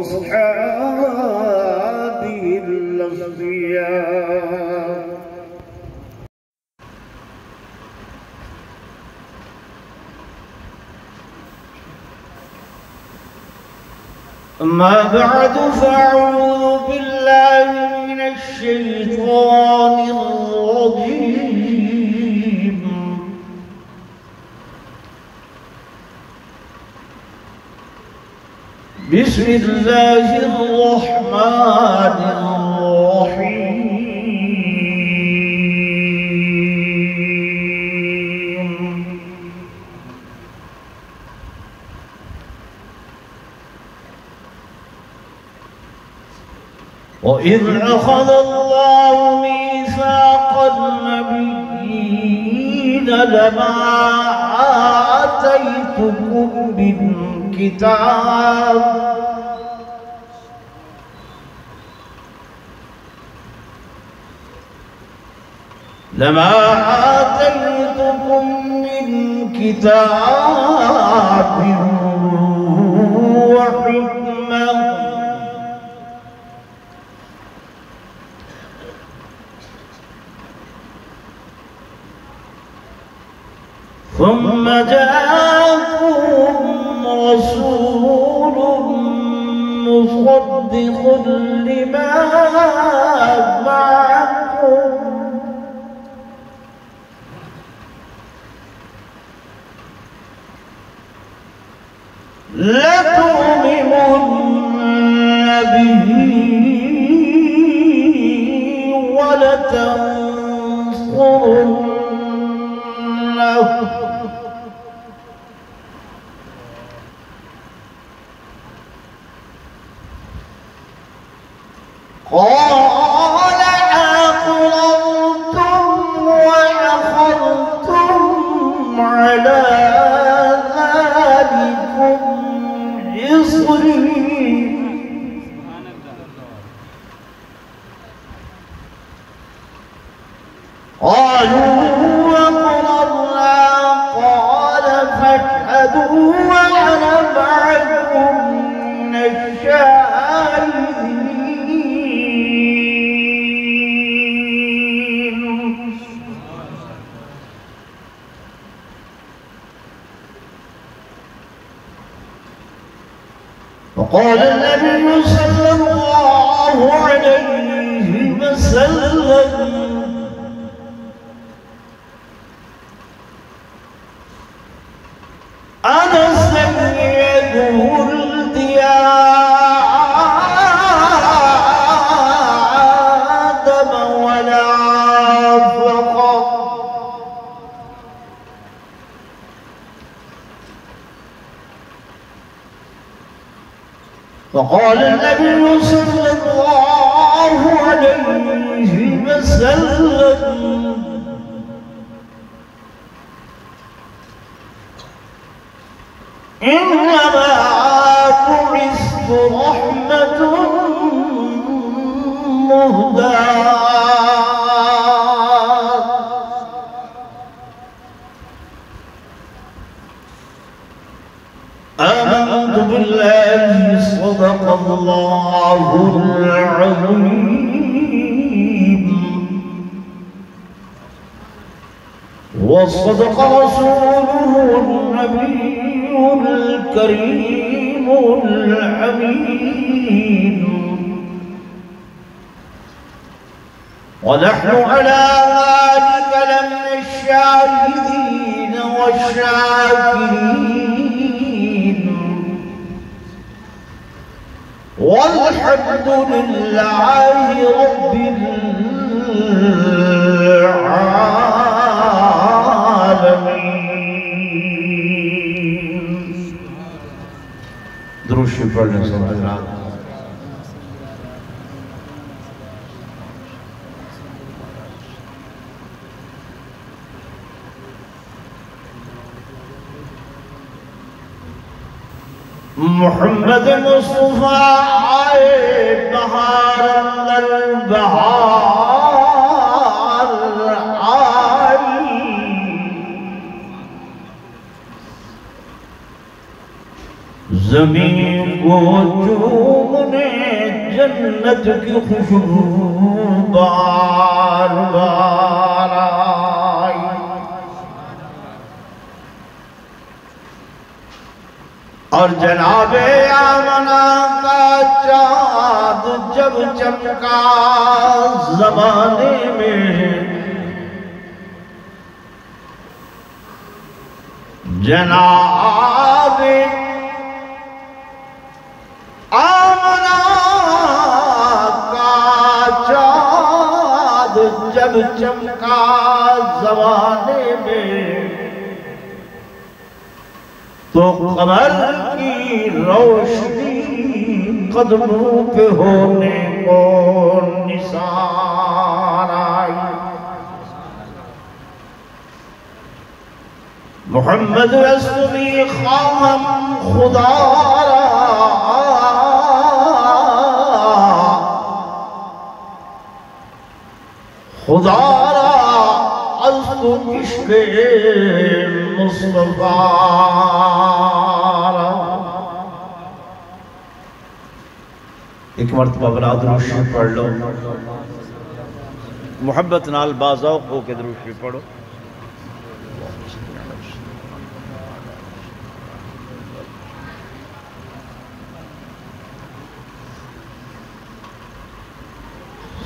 وأصحابه الأصفياء. أما بعد فأعوذ بالله من الشيطان الرجيم. بسم الله الرحمن الرحيم. وإذ أخذ الله ميثاق النبيين لما آتيتكم من كتاب وحكمة ثم جاءكم رسول مصدق لما معكم لتؤمنن به ولتنصرنه قال أقررتم وأخذتم على ذلكم إصري قالوا وأقررنا قال فاشهدوا وأنا معكم من الشاهدين. وقال النبي صلى الله عليه وسلم أنا سيد ولد آدم ولا فخر. وقال النبي صلى الله عليه وسلم إنما بعثت رحمة مهداة. آمنت بالله صدق الله العظيم وصدق رسوله النبي الكريم الحميد. ونحن على ذلك لمن الشاهدين والشاكرين والحمد لله رب العالمين. درود شریف پڑھنے سے حضرات محمد مصطفى آئے بہار اندر بہار آئی زمین وہ چومنے جنت کی خوشبو بار بار آئی۔ اور جناب آمنہ کا چاند جب چمکا زمانے میں، جناب آمنہ کا چاند جب چمکا زمانے میں، تو قمر کی روشنی قدموں پہ ہونے کو نثار آئی۔ محمد رسولی خواہم خدا را، خدا را از تو عشق مصطفیٰ را۔ ایک مرتبہ بنا درود شریف پڑھ لو، محبت نال بازوق ہو کے درود شریف پڑھو۔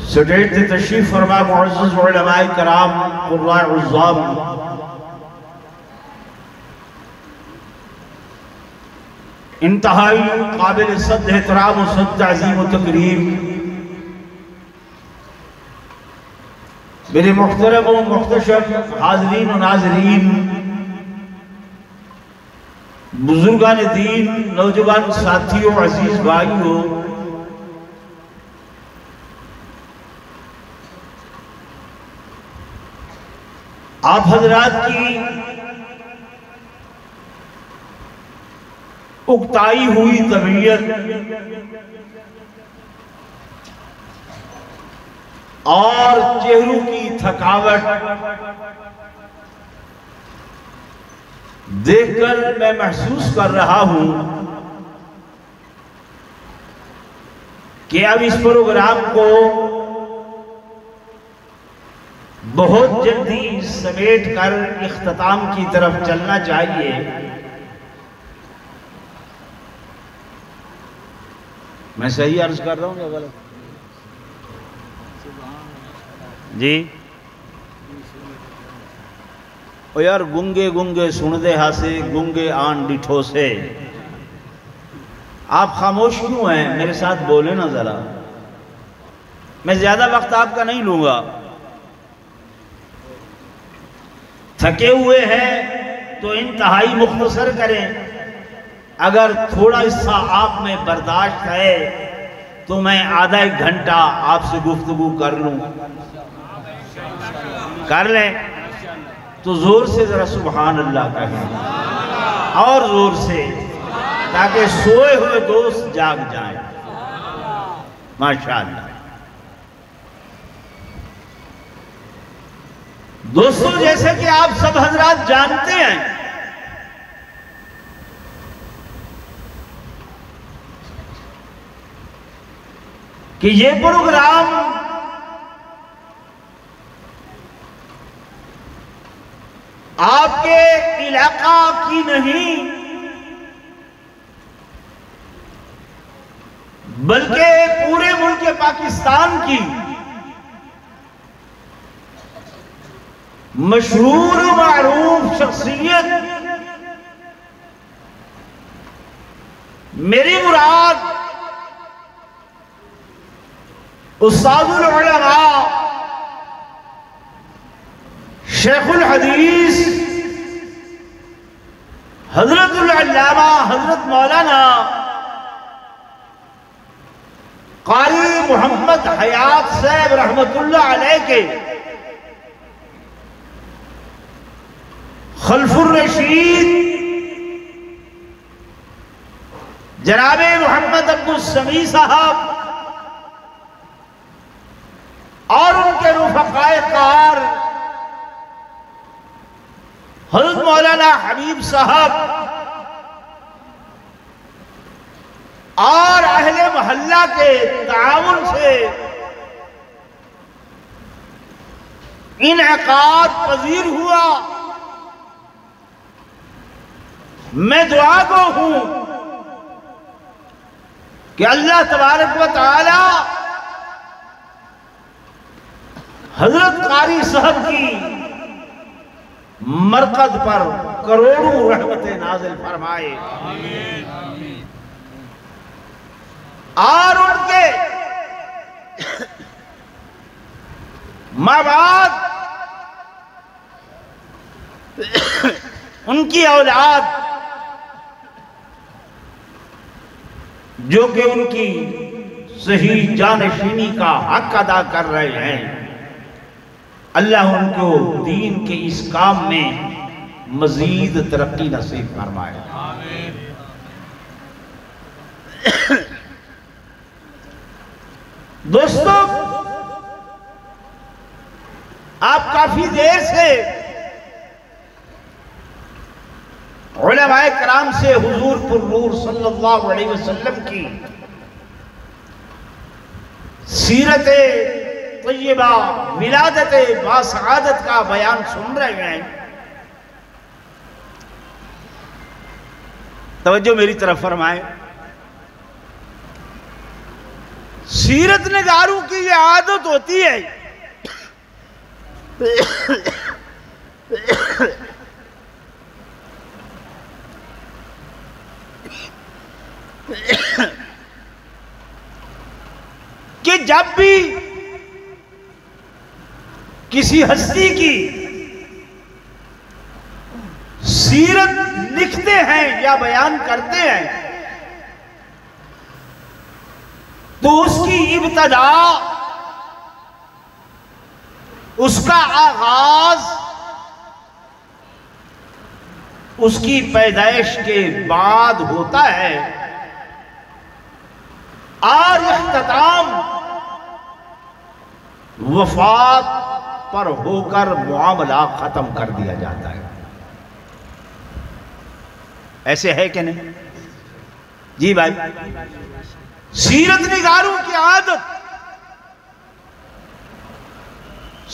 سٹیج تے تشریف فرما معزز علماء کرام قراء عظام، انتہائی قابل صد احترام و صد تعظیم و تکریم میرے محترم و محتشم حاضرین و ناظرین، بزرگان دین، نوجوان ساتھیوں، عزیز بھائیوں، آپ حضرات کی اکتائی ہوئی طبیعت اور چہروں کی تھکاوٹ دیکھ کر میں محسوس کر رہا ہوں کہ اب اس پروگرام کو بہت جلدی سمیٹ کر اختتام کی طرف چلنا چاہیے۔ میں صحیح عرض کر رہا ہوں یا غلط؟ جی او یار گنگے گنگے سن دے ہاسے، گنگے آن ڈٹھو سے۔ آپ خاموش کیوں ہیں؟ میرے ساتھ بولے نا ذرا، میں زیادہ وقت آپ کا نہیں لوں گا۔ تھکے ہوئے ہیں تو انتہائی مختصر کریں، اگر تھوڑا حصہ آپ میں برداشت ہے تو میں آدھا ایک گھنٹہ آپ سے گفتگو کر لوں، کر لیں تو زور سے ذرا سبحان اللہ کہیں، اور زور سے، تاکہ سوئے ہوئے دوست جاگ جائیں۔ ماشاءاللہ دوستوں، جیسے کہ آپ سب حضرات جانتے ہیں کہ یہ پروگرام آپ کے علاقہ کی نہیں بلکہ پورے ملک پاکستان کی مشہور و معروف شخصیت، میری مراد استاد العلماء شیخ الحدیث حضرت العلامہ حضرت مولانا قاری محمد حیات صاحب رحمت اللہ علیہ کے خلف الرشید جناب محمد عبد السمیع صاحب اور ان کے رفقائے کار حضرت مولانا حبیب صاحب اور اہل محلہ کے تعاون سے انعقاد پذیر ہوا۔ میں دعا گو ہوں کہ اللہ تبارک و تعالی حضرت قاری صاحب کی مرقد پر کروڑوں رحمتیں نازل فرمائے، اور ان کے ماں باپ، ان کی اولاد جو کہ ان کی صحیح جانشینی کا حق ادا کر رہے ہیں، اللہ ان کو دین کے اس کام میں مزید ترقی نصیب فرمائے۔ دوستو، آپ کافی دیر سے علماء کرام سے حضور پر نور صلی اللہ علیہ وسلم کی سیرت طیبہ، ولادت باسعادت کا بیان سن رہے ہیں۔ توجہ میری طرف فرمائیں۔ سیرت نگاروں کی یہ عادت ہوتی ہے کہ جب بھی کسی ہستی کی سیرت لکھتے ہیں یا بیان کرتے ہیں تو اس کی ابتدا، اس کا آغاز اس کی پیدائش کے بعد ہوتا ہے، اور اختتام وفات پر ہو کر معاملہ ختم کر دیا جاتا ہے۔ ایسے ہے کہ نہیں؟ جی بھائی، سیرت نگاروں کی عادت،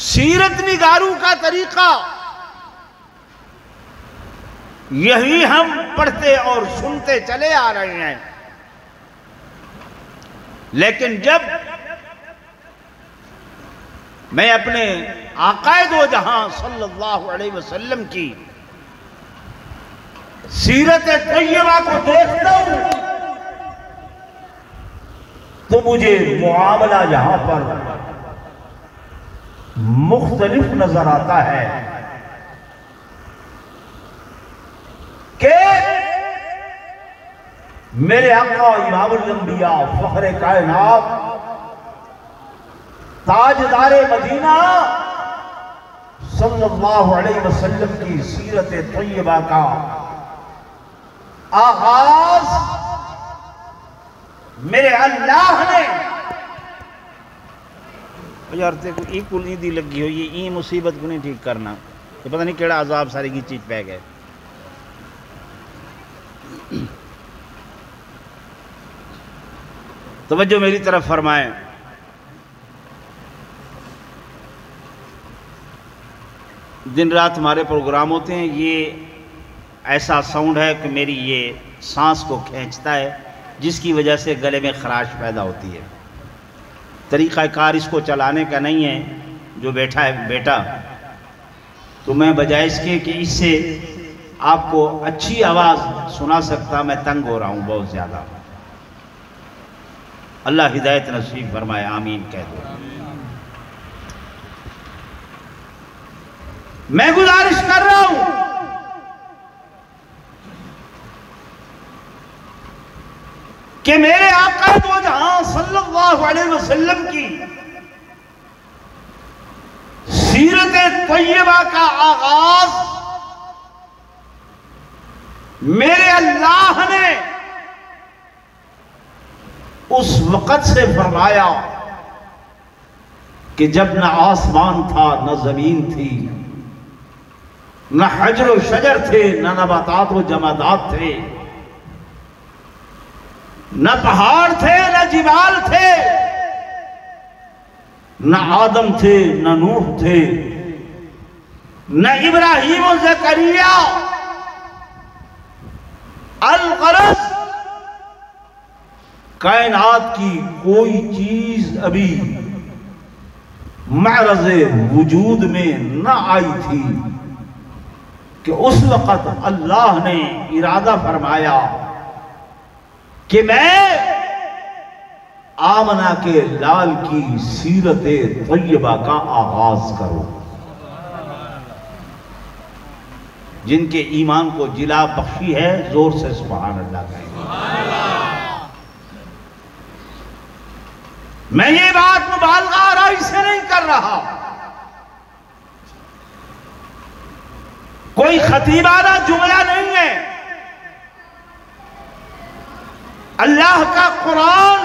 سیرت نگاروں کا طریقہ یہی ہم پڑھتے اور سنتے چلے آ رہے ہیں، لیکن جب میں اپنے آقا دو جہاں صلی اللہ علیہ وسلم کی سیرت طیبہ کو دیکھتا ہوں تو مجھے معاملہ یہاں پر مختلف نظر آتا ہے کہ میرے آقا امام الانبیاء، فخر کائنات، تاجدار مدینہ صلی اللہ علیہ وسلم کی سیرت طیبہ کا آغاز میرے اللہ نے، یار تے کوئی کل نہیں دی لگی ہوئی، یہ مصیبت کو نہیں ٹھیک کرنا، یہ پتہ نہیں کیڑا عذاب ساری کی چیز پہ گئے۔ توجہ میری طرف فرمائیں۔ دن رات ہمارے پروگرام ہوتے ہیں، یہ ایسا ساؤنڈ ہے کہ میری یہ سانس کو کھینچتا ہے، جس کی وجہ سے گلے میں خراش پیدا ہوتی ہے۔ طریقہ کار اس کو چلانے کا نہیں ہے، جو بیٹھا ہے بیٹا، تو میں بجائے اس کے کہ اس سے آپ کو اچھی آواز سنا سکتا، میں تنگ ہو رہا ہوں بہت زیادہ۔ اللہ ہدایت نصیب فرمائے، آمین کہہ دو۔ میں گزارش کر رہا ہوں کہ میرے آقا دو جہاں صلی اللہ علیہ وسلم کی سیرت طیبہ کا آغاز میرے اللہ نے اس وقت سے فرمایا کہ جب نہ آسمان تھا، نہ زمین تھی، نہ حجر و شجر تھے، نہ نباتات و جمادات تھے، نہ پہاڑ تھے نہ جبال تھے، نہ آدم تھے نہ نوح تھے، نہ ابراہیم و زکریا۔ الغرض کائنات کی کوئی چیز ابھی معرض وجود میں نہ آئی تھی کہ اس وقت اللہ نے ارادہ فرمایا کہ میں آمنہ کے لال کی سیرت طیبہ کا آغاز کروں۔ جن کے ایمان کو جلا بخشی ہے زور سے سبحان اللہ کہیں۔ میں یہ بات مبالغہ آرائی سے نہیں کر رہا، کوئی خطیبانہ جملہ نہیں ہے، اللہ کا قرآن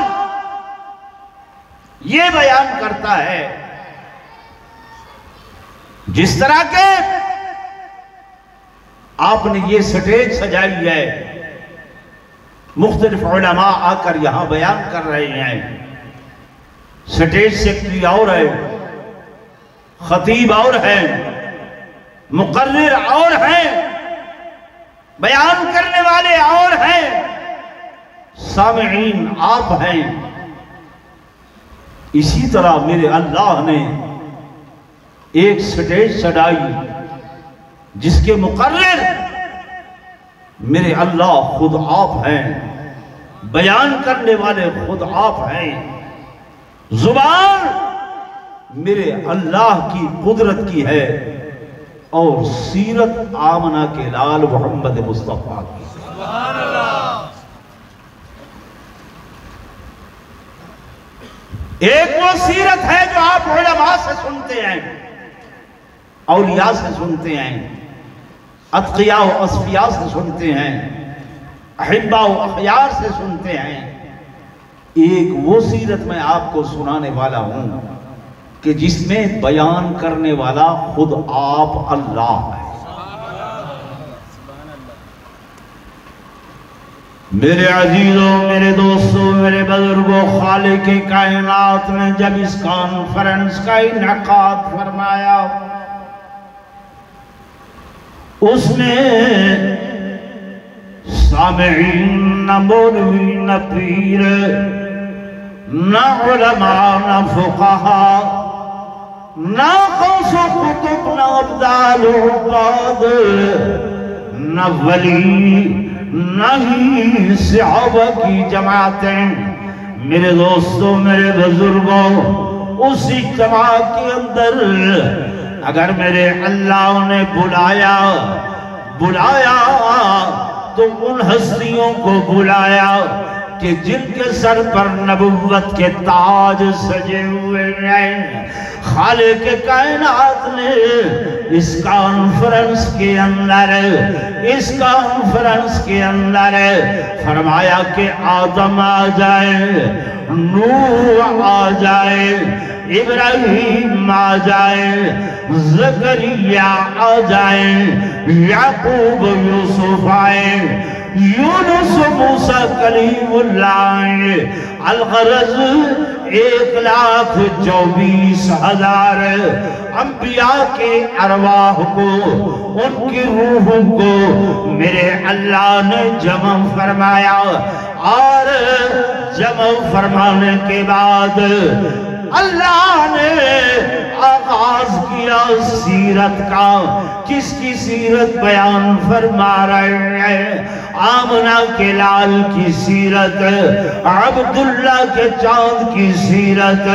یہ بیان کرتا ہے۔ جس طرح کے آپ نے یہ سٹیج سجائی ہے، مختلف علماء آ کر یہاں بیان کر رہے ہیں، سٹیج سیکٹری اور ہے، خطیب اور ہے، مقرر اور ہیں، بیان کرنے والے اور ہیں، سامعین آپ ہیں۔ اسی طرح میرے اللہ نے ایک سٹیج سجائی جس کے مقرر میرے اللہ خود آپ ہیں، بیان کرنے والے خود آپ ہیں، زبان میرے اللہ کی قدرت کی ہے، اور سیرت آمنہ کے لال محمد مصطفیٰ کی۔ سبحان اللہ۔ ایک وہ سیرت ہے جو آپ علماء سے سنتے ہیں، اولیاء سے سنتے ہیں، اتقیاء و اصفیاء سے سنتے ہیں، احباء و اخیار سے سنتے ہیں۔ ایک وہ سیرت میں آپ کو سنانے والا ہوں کہ جس میں بیان کرنے والا خود آپ اللہ ہے۔ میرے عزیزوں، میرے دوستوں، میرے بزرگوں، خالق کائنات نے جب اس کانفرنس کا انعقاد فرمایا، اس میں سامعین نہ مولوی نہ پیر نہ علماء نہ فقہاء نہ غوث و قطب نہ ابدال و عباد نہ ولی نہ ہی صحابہ کی جماعتیں۔ میرے دوستوں، میرے بزرگوں، اس اجتماع کے اندر اگر میرے اللہ نے بلایا تو ان ہستیوں کو بلایا کہ جن کے سر پر نبوت کے تاج سجے ہوئے ہیں۔ خالق کائنات نے اس کانفرنس کے اندر فرمایا کہ آدم آ جائے، نوح آ جائے، ابراہیم آ جائے، زکریا آ جائے، یعقوب یوسف آئے، یونس موسیٰ کلیم اللہ آئے۔ الغرض 1,24,000 انبیاء کے ارواح کو، ان کی روحوں کو میرے اللہ نے جمع فرمایا، اور جمع فرمانے کے بعد اللہ نے آغاز کیا سیرت کا۔ کس کی سیرت بیان فرما رہے ہیں؟ آمنہ کے لال کی سیرت، عبداللہ کے چاند کی سیرت،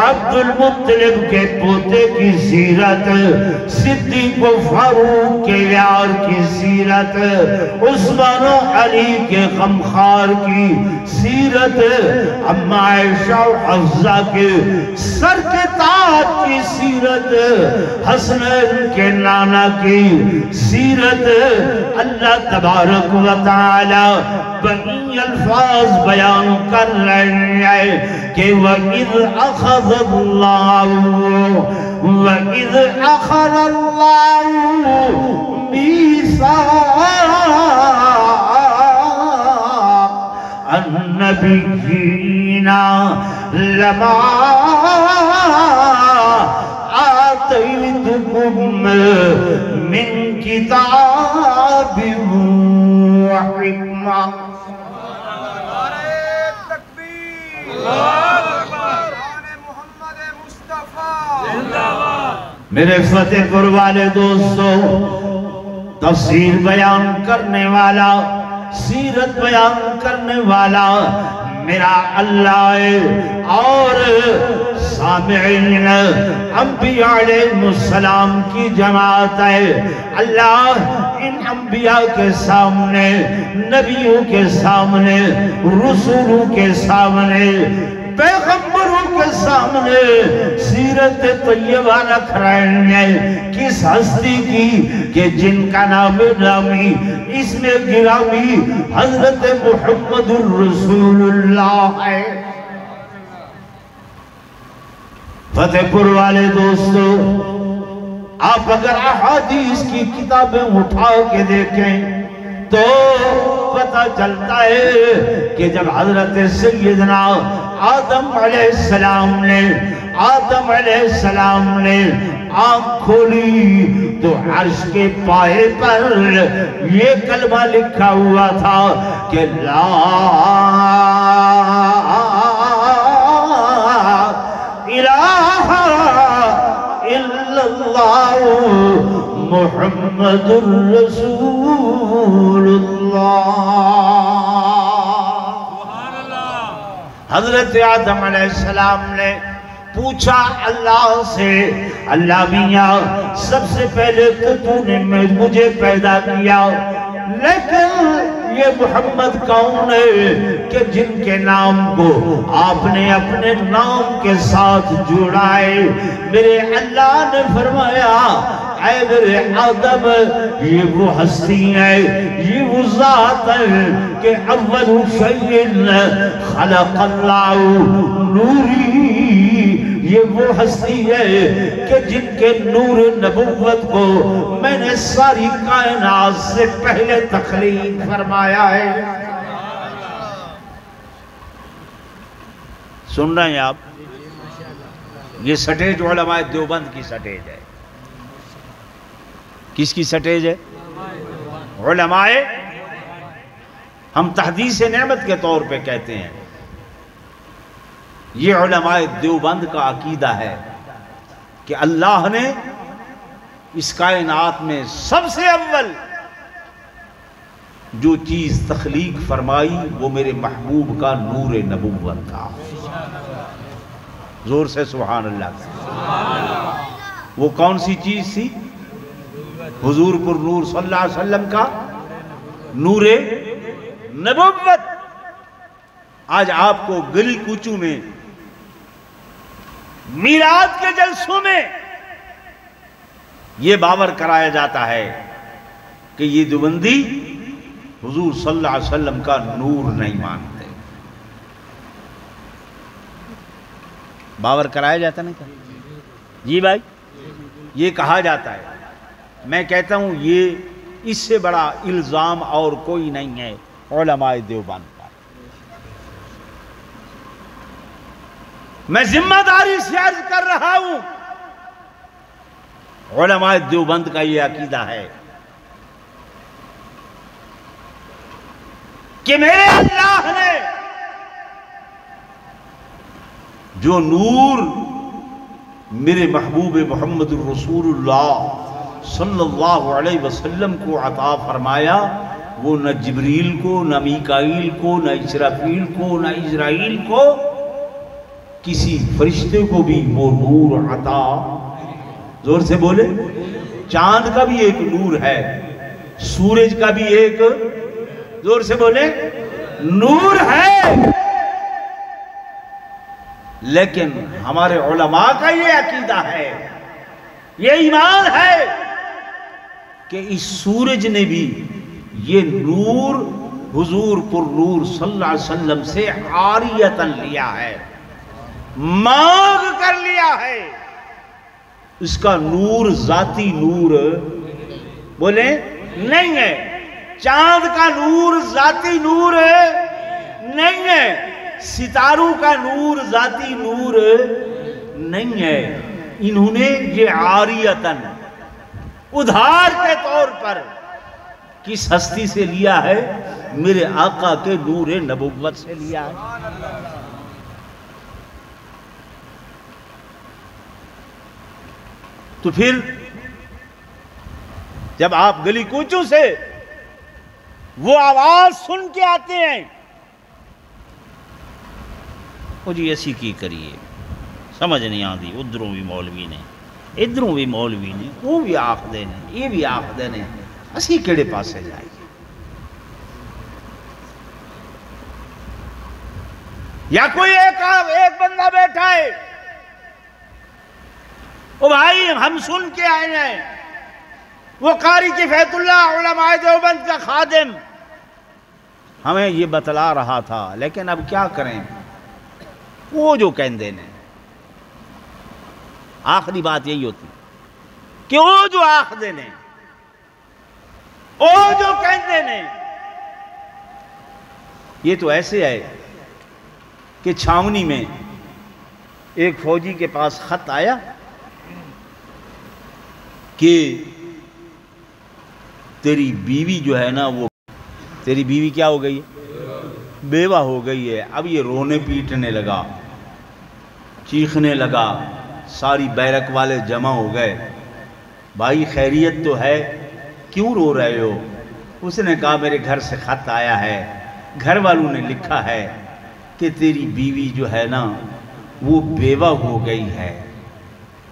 عبد المطلب کے پوتے کی سیرت، صدیق و فاروق کے یار کی سیرت، عثمان و علی کے غمخوار کی سیرت، اما عائشہ و حفصہ کے سر کے تاج کی سیرت، حسنین کے نانا کی سیرت۔ اللہ تبارک و تعالی بنی الفاظ بیان کر رہے ہیں کہ وَإِذْ أَخَذَ اللَّهُ مِيثَاقَ النبيين لما آتيتكم من كتاب وحكمة. میرے فتح پور والے دوستو، تفسیر بیان کرنے والا، سیرت بیان کرنے والا میرا اللہ ہے، اور سامعین انبیاء علیہ السلام کی جماعت ہے۔ اللہ ان انبیاء کے سامنے، نبیوں کے سامنے، رسولوں کے سامنے، پیغمبروں کے سامنے سیرت طیبہ رکھ رہے ہیں، کس ہستی کی کہ جن کا نام نامی اس میں گرامی حضرت محمد الرسول اللہ ہے۔ فتح پور والے دوستو، آپ اگر احادیث کی کتابیں اٹھا کے دیکھیں تو پتہ چلتا ہے کہ جب حضرت سیدنا آدم علیہ السلام نے آنکھ کھولی تو عرش کے پائے پر یہ کلمہ لکھا ہوا تھا کہ لا الہ الا اللہ محمد الرسول اللہ۔ حضرت آدم علیہ السلام نے پوچھا اللہ سے، اللہ میاں سب سے پہلے تو نے مجھے پیدا کیا، لیکن یہ محمد کون ہے کہ جن کے نام کو آپ نے اپنے نام کے ساتھ جوڑا ہے؟ میرے اللہ نے فرمایا اے میرے آدم، یہ وہ ہستی ہے، یہ وہ ذات ہے کہ اول شیء خلق اللہ نوری، یہ وہ ہستی ہے کہ جن کے نور نبوت کو میں نے ساری کائنات سے پہلے تخلیق فرمایا ہے۔ سن رہے ہیں آپ؟ یہ سٹیج علماء دیوبند کی سٹیج ہے۔ کس کی سٹیج ہے؟ علماء، ہم تحدیث نعمت کے طور پہ کہتے ہیں، یہ علماء دیوبند کا عقیدہ ہے کہ اللہ نے اس کائنات میں سب سے اول جو چیز تخلیق فرمائی وہ میرے محبوب کا نور نبوت تھا۔ زور سے سبحان اللہ۔ وہ کون سی چیز تھی؟ حضور پر نور صلی اللہ علیہ وسلم کا نور نبوت۔ آج آپ کو گلی کوچوں میں، میلاد کے جلسوں میں یہ باور کرایا جاتا ہے کہ یہ دیوبندی حضور صلی اللہ علیہ وسلم کا نور نہیں مانتے۔ باور کرایا جاتا نہیں کہا؟ جی بھائی، یہ کہا جاتا ہے۔ میں کہتا ہوں یہ اس سے بڑا الزام اور کوئی نہیں ہے علماء دیوبند کا۔ میں ذمہ داری سے عرض کر رہا ہوں، علماء دیوبند کا یہ عقیدہ ہے کہ میرے اللہ نے جو نور میرے محبوب محمد الرسول اللہ صلی اللہ علیہ وسلم کو عطا فرمایا، وہ نہ جبریل کو، نہ میکائیل کو، نہ اسرافیل کو، نہ اسرائیل کو، کسی فرشتے کو بھی وہ نور عطا۔ زور سے بولے، چاند کا بھی ایک نور ہے، سورج کا بھی ایک، زور سے بولے، نور ہے۔ لیکن ہمارے علماء کا یہ عقیدہ ہے، یہ ایمان ہے کہ اس سورج نے بھی یہ نور حضور پر نور صلی اللہ علیہ وسلم سے عاریتاً لیا ہے، مانگ کر لیا ہے۔ اس کا نور ذاتی نور بولے نہیں ہے، چاند کا نور ذاتی نور نہیں ہے، ستاروں کا نور ذاتی نور نہیں ہے، انہوں نے یہ عاریتاً ادھار کے طور پر کس ہستی سے لیا ہے؟ میرے آقا کے نور نبوت سے لیا ہے۔ تو پھر جب آپ گلی کوچوں سے وہ آواز سن کے آتے ہیں، وہ جی ایسی کی کریے، سمجھ نہیں آتی، ادھروں بھی مولوی نے، ادھروں بھی مولوی نے، وہ بھی آخدے نے، یہ بھی آخدے نے، اسی کیڑے پاسے جائے گی؟ یا کوئی ایک بندہ بیٹھا ہے، او بھائی ہم سن کے آئے ہیں، وہ قاری کفایت اللہ علماء دیوبند کا خادم ہمیں یہ بتلا رہا تھا، لیکن اب کیا کریں، وہ جو کہندے نے، آخری بات یہی ہوتی کہ وہ جو آخدے نے، وہ جو کہندے نے، یہ تو ایسے ہے کہ چھاونی میں ایک فوجی کے پاس خط آیا کہ تیری بیوی جو ہے نا، وہ تیری بیوی کیا ہو گئی ہے؟ بیوہ ہو گئی ہے۔ اب یہ رونے پیٹنے لگا، چیخنے لگا، ساری بیرک والے جمع ہو گئے، بھائی خیریت تو ہے، کیوں رو رہے ہو؟ اس نے کہا میرے گھر سے خط آیا ہے، گھر والوں نے لکھا ہے کہ تیری بیوی جو ہے نا وہ بیوہ ہو گئی ہے،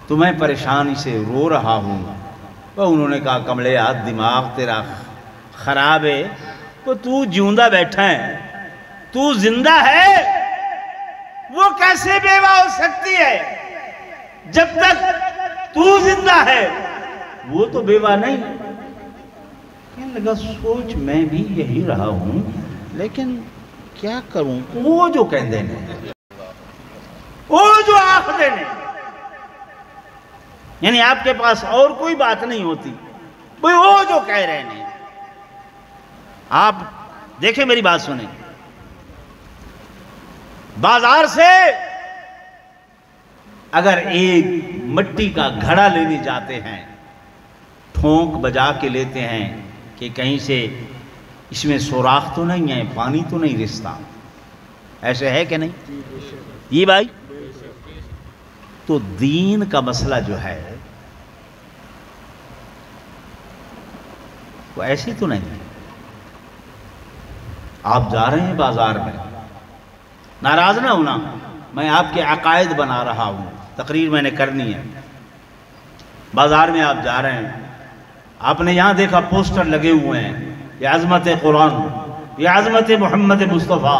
تو میں پریشانی سے رو رہا ہوں۔ وہ انہوں نے کہا کملے ہاتھ، دماغ تیرا خراب ہے، تو جیوندہ بیٹھا ہے، تو زندہ ہے، وہ کیسے بیوہ ہو سکتی ہے؟ جب تک تو زندہ ہے وہ تو بیوہ نہیں۔ کہنے لگا سوچ میں بھی یہی رہا ہوں، لیکن کیا کروں؟ وہ جو کہندے نے، وہ جو آخدے نے، یعنی آپ کے پاس اور کوئی بات نہیں ہوتی، وہ جو کہہ رہے ہیں۔ آپ دیکھیں، میری بات سنیں، بازار سے اگر ایک مٹی کا گھڑا لینے جاتے ہیں، ٹھونک بجا کے لیتے ہیں کہ کہیں سے اس میں سوراخ تو نہیں ہے، پانی تو نہیں رستا، ایسے ہے کہ نہیں؟ یہ بھائی تو دین کا مسئلہ جو ہے وہ ایسی تو نہیں ہے۔ آپ جا رہے ہیں بازار میں، ناراض نہ ہونا، میں آپ کے عقائد بنا رہا ہوں، تقریر میں نے کرنی ہے۔ بازار میں آپ جا رہے ہیں، آپ نے یہاں دیکھا پوسٹر لگے ہوئے ہیں، یہ عظمت قرآن، یہ عظمت محمد مصطفیٰ،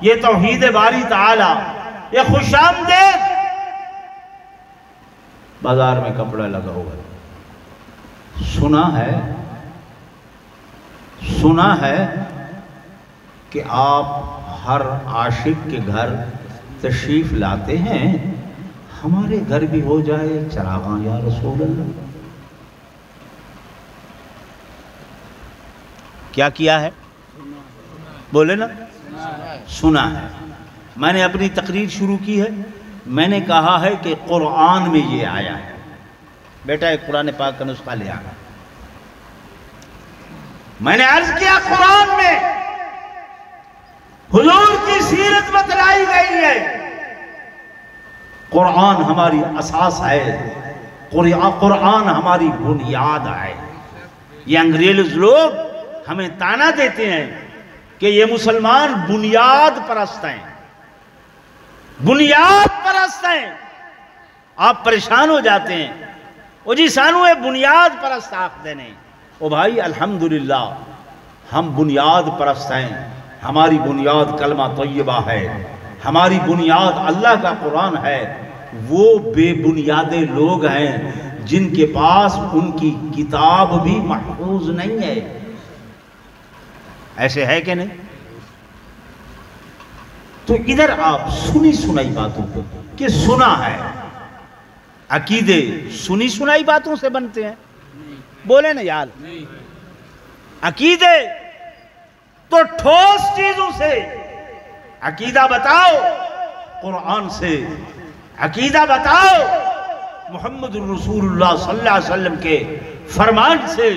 یہ توحید باری تعالی، یہ خوش آمدید۔ بازار میں کپڑا لگا ہوا ہے، سنا ہے کہ آپ ہر عاشق کے گھر تشریف لاتے ہیں، ہمارے گھر بھی ہو جائے چراغاں یا رسول اللہ۔ کیا کیا ہے؟ بولے نا، سنا ہے۔ میں نے اپنی تقریر شروع کی ہے، میں نے کہا ہے کہ قرآن میں یہ آیا ہے، بیٹا ایک قرآن پاک کا نسخہ لے آنا۔ میں نے عرض کیا قرآن میں حضور کی سیرت بتلائی گئی ہے، قرآن ہماری اساس ہے، قرآن ہماری بنیاد ہے۔ یہ انگریز لوگ ہمیں تانا دیتے ہیں کہ یہ مسلمان بنیاد پرست ہیں، بنیاد پرست ہیں۔ آپ پریشان ہو جاتے ہیں، وہ جی سانو ہے بنیاد پرست آخدے نے۔ او بھائی الحمدللہ ہم بنیاد پرست ہیں، ہماری بنیاد کلمہ طیبہ ہے، ہماری بنیاد اللہ کا قرآن ہے۔ وہ بے بنیادے لوگ ہیں جن کے پاس ان کی کتاب بھی محفوظ نہیں ہے، ایسے ہے کہ نہیں؟ تو ادھر آپ سنی سنائی باتوں کو کہ سنا ہے، عقیدے سنی سنائی باتوں سے بنتے ہیں؟ بولے نا یار، عقیدے تو ٹھوس چیزوں سے، عقیدہ بتاؤ قرآن سے، عقیدہ بتاؤ محمد الرسول اللہ صلی اللہ علیہ وسلم کے فرمان سے،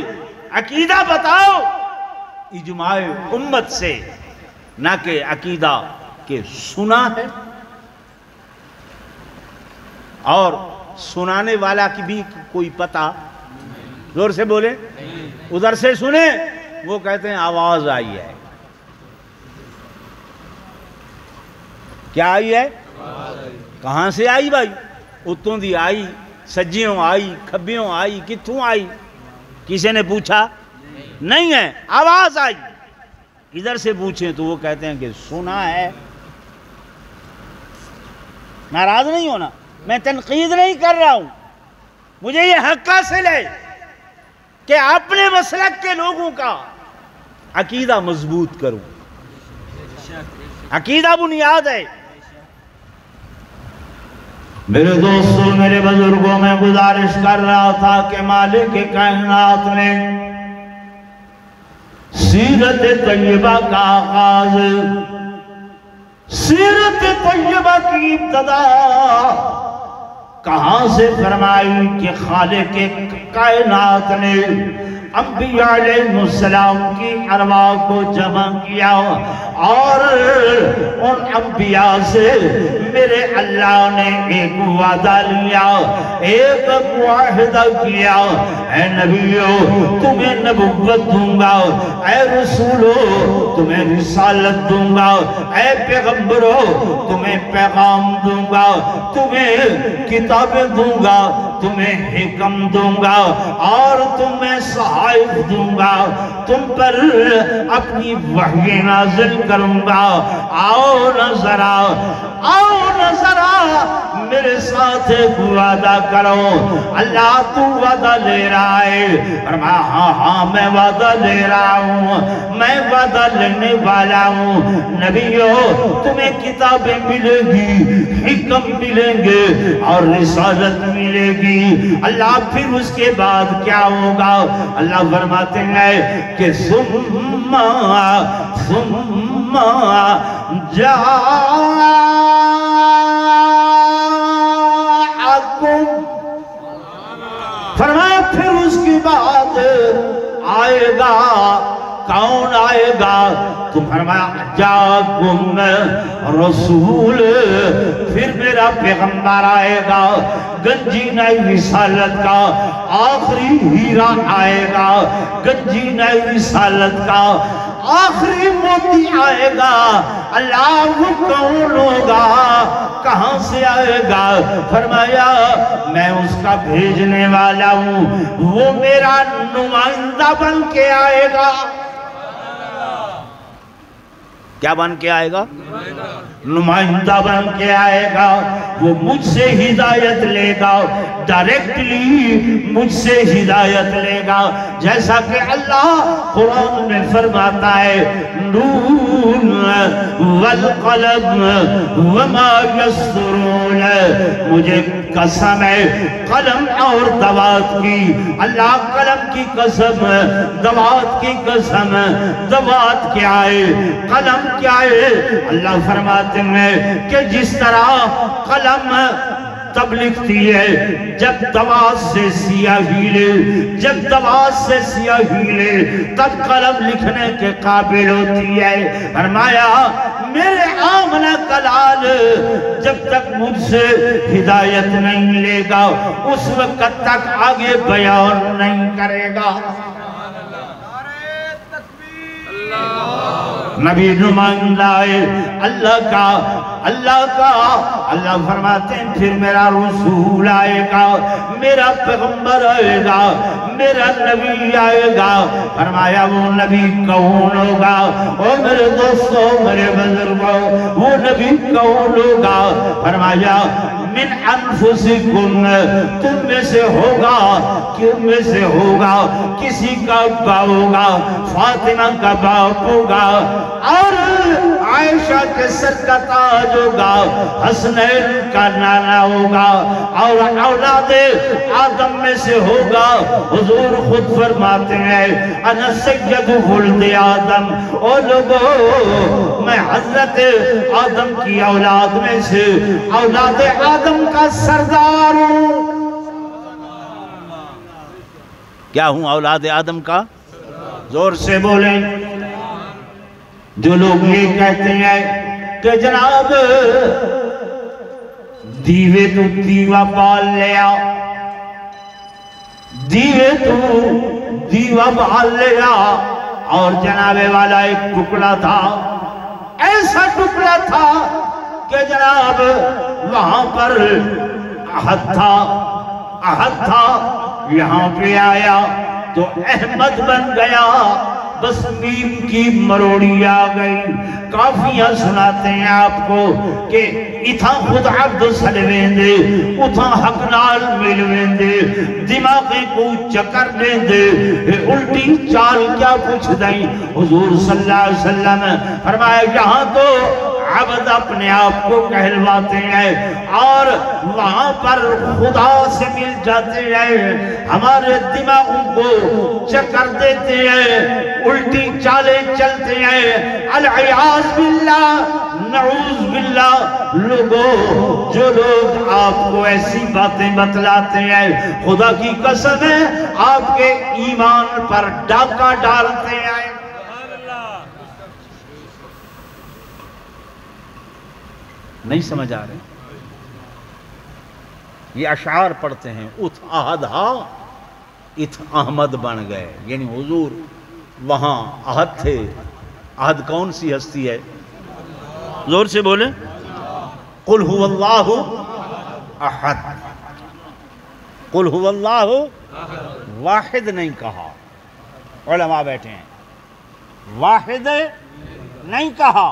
عقیدہ بتاؤ اجماع امت سے، نہ کہ عقیدہ کہ سنا ہے اور سنانے والا کی بھی کوئی پتہ، زور سے بولے، ادھر سے سنے وہ کہتے ہیں آواز آئی ہے، کیا آئی ہے؟ کہاں سے آئی بھائی؟ اتوں دی آئی، سجیوں آئی، کھبیوں آئی، کتوں آئی؟ کسی نے پوچھا نہیں ہے، آواز آئی۔ ادھر سے پوچھیں تو وہ کہتے ہیں کہ سنا ہے۔ ناراض نہیں ہونا، میں تنقید نہیں کر رہا ہوں، مجھے یہ حق حاصل ہے کہ اپنے مسلک کے لوگوں کا عقیدہ مضبوط کروں۔ عقیدہ بنیاد ہے۔ میرے دوستوں، میرے بزرگوں، میں گزارش کر رہا تھا کہ مالک کائنات نے سیرت طیبہ کا آغاز، سیرت طیبہ کی ابتدا کہاں سے فرمائی کہ خالق کائنات نے انبیاء علیہ السلام کی ارواح کو جمع کیا اور ان انبیاء سے میرے اللہ نے ایک وعدہ لیا، ایک معاہدہ کیا، اے نبیو تمہیں نبوت دوں گا، اے رسولو تمہیں رسالت دوں گا، اے پیغمبرو تمہیں پیغام دوں گا، تمہیں کتابیں دوں گا، تمہیں حکم دوں گا اور تمہیں صحائف دوں گا، تم پر اپنی وحی نازل کروں گا۔ آؤ نظر آؤ نظر میرے ساتھ ایک وعدہ کرو۔ اللہ تو وعدہ لے رہا ہے، اور ہاں میں وعدہ لے رہا ہوں، میں وعدہ لینے والا ہوں۔ نبیو تمہیں کتابیں ملے گی، حکم ملیں گے اور رسالت ملے گی۔ اللہ پھر اس کے بعد کیا ہوگا؟ اللہ فرماتے ہیں کہ ثم فرمایا پھر اس کے بعد آئے گا، کون آئے گا؟ تو فرمایا جاکم رسول، پھر میرا پیغمبر آئے گا، گنجینہ رسالت کا آخری ہیرا آئے گا، گنجینہ رسالت کا آخری موتی آئے گا۔ اللہ وہ کون ہوگا؟ کہاں سے آئے گا؟ فرمایا میں اس کا بھیجنے والا ہوں، وہ میرا نمائندہ بن کے آئے گا۔ کیا بن کے آئے گا؟ نمائندہ بن کے آئے گا۔ وہ مجھ سے ہدایت لے گا، ڈائریکٹلی مجھ سے ہدایت لے گا، جیسا کہ اللہ قرآن میں فرماتا ہے نون والقلم وما یسطرون، مجھے قسم ہے قلم اور دوات کی، اللہ قلم کی قسم، دوات کی قسم، دوات کیا ہے؟ قلم کیا ہے؟ اللہ فرماتے ہیں کہ جس طرح قلم تب لکھتی ہے جب دوات سے سیاہی لے، جب دوات سے سیاہی لے تب قلم لکھنے کے قابل ہوتی ہے۔ فرمایا میرے آمنہ کلال جب تک مجھ سے ہدایت نہیں لے گا اس وقت تک آگے بیان نہیں کرے گا۔ نبی نمائندہ ہے اللہ کا، اللہ فرماتے ہیں پھر میرا رسول آئے گا، میرا پیغمبر آئے گا، میرا نبی آئے گا۔ فرمایا وہ نبی کون ہوگا؟ او میرے دوستوں، میرے بزرگوں، وہ نبی کون ہوگا؟ فرمایا من انفسکم، تم میں سے ہوگا، کم میں سے ہوگا، کسی کا باپ ہوگا، فاطمہ کا باپ ہوگا اور عائشہ کے سر کا تاج ہوگا، حسنین کا نانا ہوگا، اور اولاد آدم میں سے ہوگا۔ حضور خود فرماتے ہیں انا سید ولد آدم، او لوگو میں حضرت آدم کی اولاد میں سے اولاد آدم کا سردار ہوں۔ کیا ہوں؟ اولاد آدم کا؟ زور سے بولیں۔ جو لوگ یہ کہتے ہیں کہ جناب دیوے تو دیوہ پال لیا، دیوے تو دیوہ پال لیا، اور جناب والا ایک ٹکڑا تھا، ایسا ٹکڑا تھا کہ جناب وہاں پر احد تھا، یہاں پہ آیا تو احمد بن گیا، بس میم کی مروڑی آ گئی۔ کافیاں سناتے ہیں آپ کو کہ اتھا خود عبد سلوین دے، اتھا حق نال ملوین دے، دماغی کو چکر دیں دے، الٹی چال کیا پوچھ دیں۔ حضور صلی اللہ علیہ وسلم فرمایا یہاں تو عبد اپنے آپ کو کہلواتے ہیں اور وہاں پر خدا سے مل جاتے ہیں، ہمارے دماغوں کو چکر دیتے ہیں، الٹی چالیں چلتے ہیں۔ العیاذ باللہ، نعوذ باللہ۔ لوگوں، جو لوگ آپ کو ایسی باتیں بتلاتے ہیں، خدا کی قسم ہے آپ کے ایمان پر ڈاکہ ڈالتے ہیں۔ نہیں سمجھ آ رہے؟ یہ اشعار پڑھتے ہیں، اتھ احد ہا اتھ احمد بن گئے، یعنی حضور وہاں احد تھے۔ احد کون سی ہستی ہے؟ زور سے بولیں۔ قل هو اللہ احد، قل هو اللہ واحد نہیں کہا، علماء بیٹھے ہیں، واحد نہیں کہا،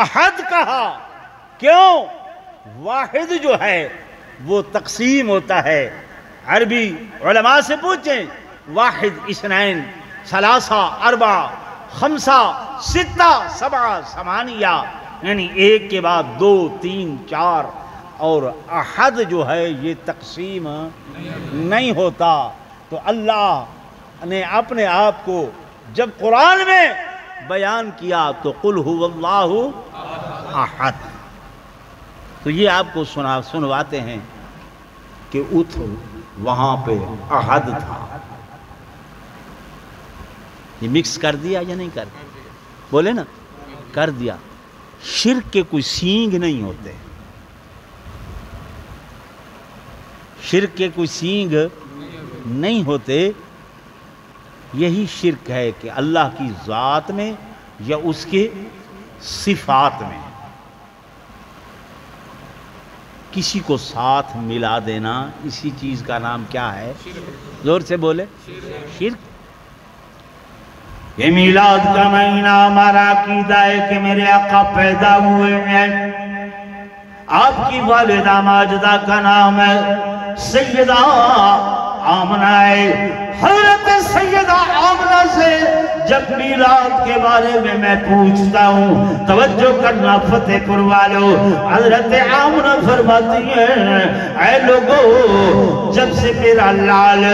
احد کہا۔ کیوں؟ واحد جو ہے وہ تقسیم ہوتا ہے۔ عربی علماء سے پوچھیں، واحد اثنین ثلاثہ اربع خمسہ ستہ سبعہ ثمانیہ، یعنی ایک کے بعد دو تین چار، اور احد جو ہے یہ تقسیم نہیں ہوتا۔ تو اللہ نے اپنے آپ کو جب قرآن میں بیان کیا تو قل هو اللہ احد، تو یہ آپ کو سنواتے ہیں کہ وہاں پہ احد تھا۔ یہ مکس کر دیا یا نہیں کر دیا؟ بولے نا، کر دیا۔ شرک کے کوئی سینگ نہیں ہوتے، شرک کے کوئی سینگ نہیں ہوتے۔ یہی شرک ہے کہ اللہ کی ذات میں یا اس کے صفات میں کسی کو ساتھ ملا دینا، اسی چیز کا نام کیا ہے؟ زور سے بولے، شرک۔ یہ میلاد کا مہینہ ہمارا عقیدہ ہے کہ میرے آقا پیدا ہوئے ہیں، آپ کی والدہ ماجدہ کا نام ہے سیدہ آمنہ ہے۔ حضرت سیدہ آمنہ سے جب میلاد کے بارے میں پوچھتا ہوں، توجہ کرنا فتح پور والو، حضرت آمنہ فرماتی ہیں اے لوگو، جب سے میرا لال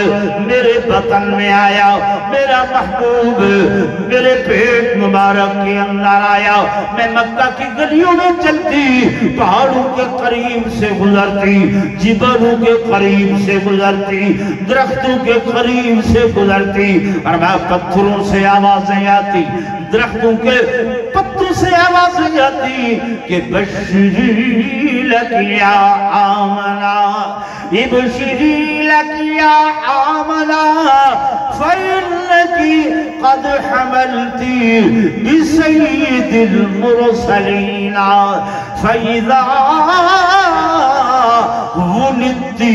میرے بطن میں آیا، میرا محبوب میرے پیٹ مبارک کے اندر آیا، میں مکہ کی گلیوں میں چلتی، پہاڑوں کے قریب سے گزرتی، جبلوں کے قریب سے گزرتی، درختوں کے قریب سے گزرتی، اور میں پتھروں سے آوازیں آتی، درختوں کے پتوں سے آوازیں آتی کہ بشری لک یا آمنہ، بشری لک یا آمنہ، فإنکی قد حملتی بسید المرسلین، فإذا ولدتی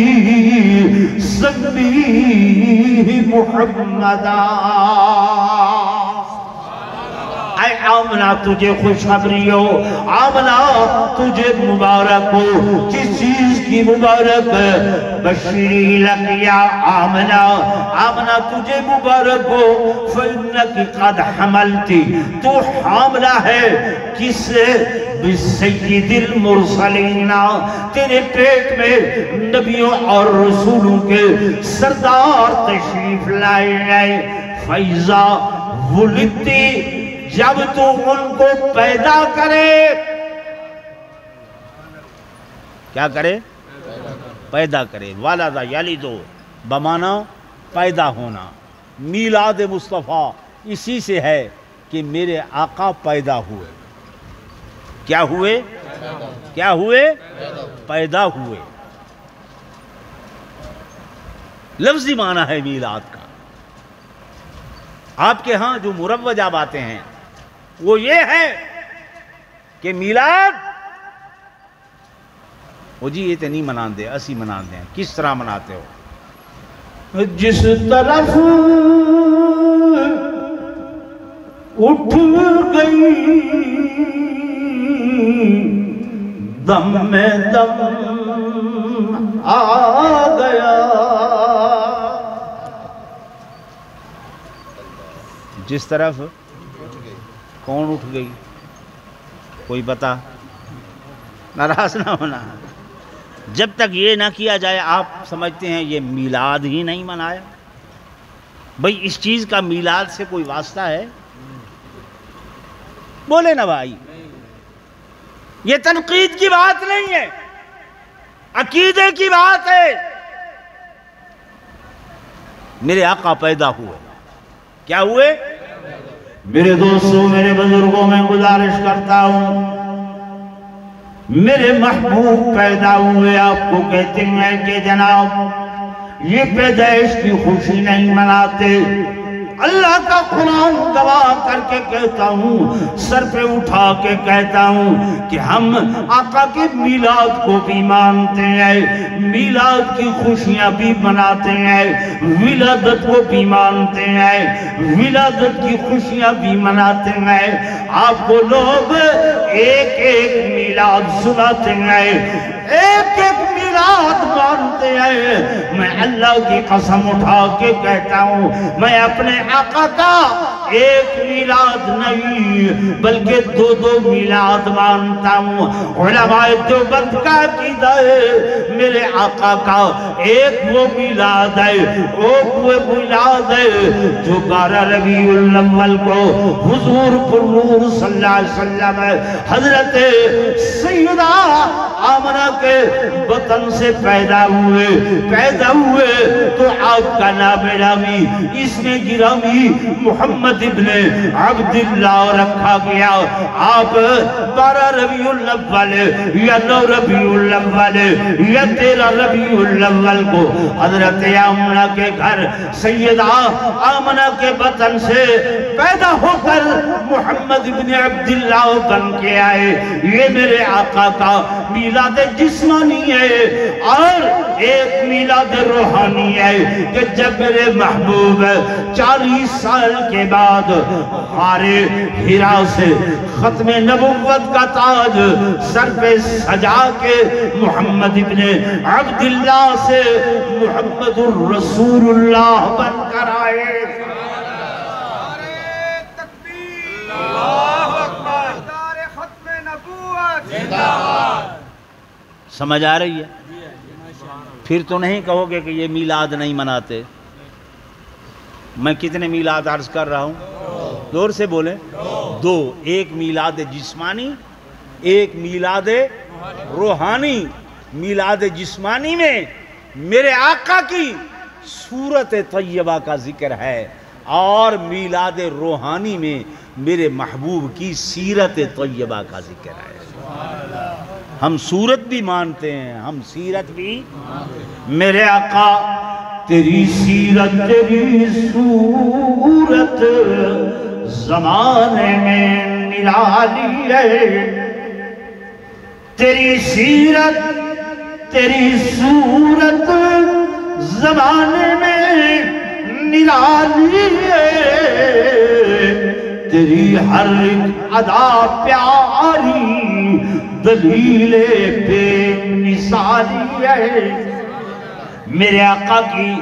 سمی محمدہ۔ اے آمنہ تجھے خوشخبری ہو، آمنہ تجھے مبارک ہو، کس چیز کی مبارک؟ بشری لک یا آمنہ، آمنہ تجھے مبارک ہو، فَإِنَّكِ قَدْ حَمَلْتِ، تو حاملہ ہے کس سے؟ بِسَيِّدِ الْمُرْسَلِينَ، تیرے پیٹ میں نبیوں اور رسولوں کے سردار تشریف لائے گئے۔ فَإِذَا وُلِدْتِ، جب تو ان کو پیدا کرے، کیا کرے؟ پیدا کرے۔ والدہ یلدو بمانا پیدا ہونا۔ میلاد مصطفیٰ اسی سے ہے کہ میرے آقا پیدا ہوئے۔ کیا ہوئے؟ کیا ہوئے؟ پیدا ہوئے۔ لفظی معنی ہے میلاد کا۔ آپ کے ہاں جو مروجہ باتیں ہیں وہ یہ ہے کہ میلاد وہ جی یہ تو نہیں منان دے، اسی منان دیں۔ کس طرح مناتے ہو؟ جس طرف اٹھ گئی دم میں دم آ گیا، جس طرف کون اٹھ گئی؟ کوئی بتا؟ ناراض نہ ہونا، جب تک یہ نہ کیا جائے آپ سمجھتے ہیں یہ میلاد ہی نہیں منایا۔ بھئی اس چیز کا میلاد سے کوئی واسطہ ہے؟ بولے نا بھائی، یہ تنقید کی بات نہیں ہے، عقیدے کی بات ہے۔ میرے آقا پیدا ہوئے، کیا ہوئے؟ میرے دوستوں، میرے بزرگوں، میں گزارش کرتا ہوں، میرے محبوب پیدا ہوئے۔ آپ کو کہتے ہیں کہ جناب یہ پیدائش کی خوشی نہیں مناتے۔ اللہ کا قرآن گواہ کر کے کہتا ہوں، سر پہ اٹھا کے کہتا ہوں کہ ہم آقا کے میلاد کو بھی مانتے ہیں، میلاد کی خوشیاں بھی مناتے ہیں، ولادت کو بھی مانتے ہیں، ولادت کی خوشیاں بھی مناتے ہیں۔ آپ کو لوگ ایک ایک میلاد سناتے ہیں، ایک ایک میلاد مانتے ہیں۔ میں اللہ کی قسم اٹھا کے کہتا ہوں، میں اپنے آقا کا ایک میلاد نہیں بلکہ دو دو میلاد مانتا ہوں۔ علماء دیوبند کا عقیدہ ہے میرے آقا کا ایک وہ میلاد ہے، وہ میلاد ہے جو 12 ربیع الاول کو حضور پر نور صلی اللہ علیہ وسلم حضرت سیدہ آمنہ کے بطن سے پیدا ہوئے تو آپ کا نام گرامی، اس میں گرامی محمد ابن عبداللہ رکھا گیا۔ آپ 12 ربیع الاول یا 9 ربیع الاول یا 13 ربیع الاول کو حضرت آمنہ کے گھر سیدہ آمنہ کے بطن سے پیدا ہو کر محمد ابن عبداللہ بن کے آئے۔ یہ میرے آقا کا میلاد جسمانی ہے، اور ایک میلاد روحانی ہے کہ جب میرے محبوب 40 سال کے بعد غار حرا سے ختم نبوت کا تاج سر پہ سجا کے محمد ابن عبداللہ سے محمد الرسول اللہ بن کر آئے۔ سمجھ آ رہی ہے؟ پھر تو نہیں کہو گے کہ یہ میلاد نہیں مناتے۔ میں کتنے میلاد عرض کر رہا ہوں؟ زور سے بولیں، دو۔ ایک میلاد جسمانی، ایک میلاد روحانی۔ میلاد جسمانی میں میرے آقا کی صورت طیبہ کا ذکر ہے، اور میلاد روحانی میں میرے محبوب کی سیرت طیبہ کا ذکر ہے۔ ہم صورت بھی مانتے ہیں، ہم سیرت بھی۔ میرے آقا تیری سیرت تیری صورت زمانے میں نرالی ہے، تیری سیرت تیری صورت زمانے میں نرالی ہے، تیری ہر ایک ادا پیاری دلیل بے مثالی ہے۔ میرے آقا کی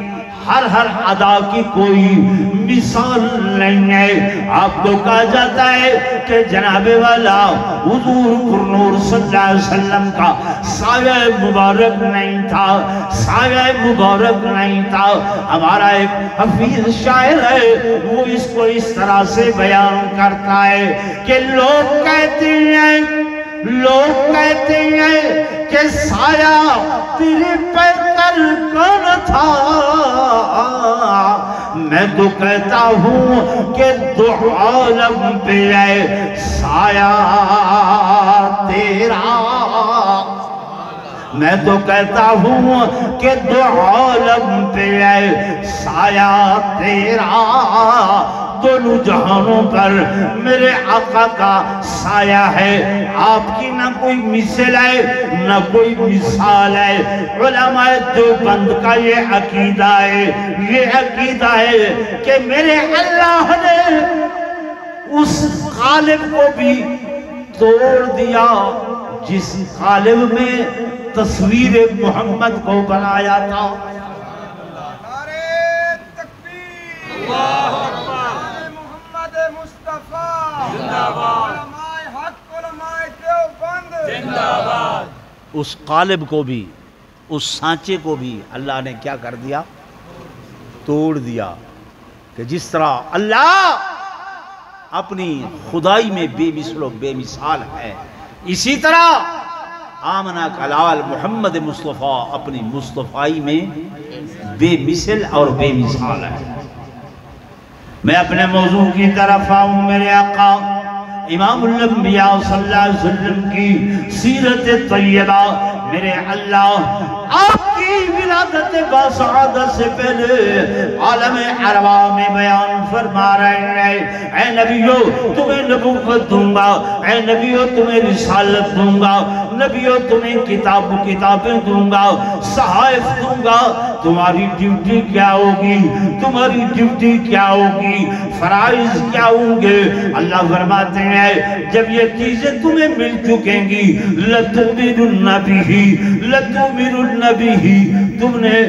ہر ادا کی کوئی مثال نہیں ہے۔ آپ کو کہا جاتا ہے کہ جناب والا حضور پرنور صلی اللہ علیہ وسلم کا سایہ مبارک نہیں تھا، سایہ مبارک نہیں تھا۔ ہمارا ایک حفیظ شاعر ہے، وہ اس کو اس طرح سے بیان کرتا ہے کہ لوگ کہتے ہیں کہ سایہ تیرے پہ کر تھا، میں تو کہتا ہوں کہ دو عالم پہ ہے سایہ تیرا، میں تو کہتا ہوں کہ دو عالم پہ ہے سایہ تیرا، دونوں جہانوں پر میرے آقا کا سایہ ہے۔ آپ کی نہ کوئی مثل ہے نہ کوئی مثال ہے۔ علماء دیوبند کا یہ عقیدہ ہے کہ میرے اللہ نے اس قالب کو بھی توڑ دیا جس قالب میں تصویر محمد کو بنایا تھا۔ اس قالب کو بھی، اس سانچے کو بھی اللہ نے کیا کر دیا؟ توڑ دیا۔ کہ جس طرح اللہ اپنی خدائی میں بے مثل و بے مثال ہے، اسی طرح آمنہ کلال محمد مصطفیٰ اپنی مصطفائی میں بے مثل اور بے مثال ہے۔ میں اپنے موضوع کی طرف آؤں۔ میرے آقا امام الانبیاء صلی اللہ علیہ وسلم کی سیرت طیبہ، میرے اللہ آپ کی ولادت باسعادت سے پہلے عالم ارواح میں بیان فرما رہے ہیں، اے نبیو تمہیں نبوت دوں گا، اے نبیو تمہیں رسالت دوں گا، نبیو تمہیں کتابیں دوں گا، صحائف دوں گا۔ تمہاری ڈیوٹی کیا ہوگی؟ تمہاری ڈیوٹی کیا ہوگی؟ فرائض کیا ہوں گے؟ اللہ فرماتے ہیں جب یہ چیزیں تمہیں مل چکیں گی، لَتُؤْمِنُنَّ بِهِ لَتُؤْمِنُنَّ بِهِ، تم نے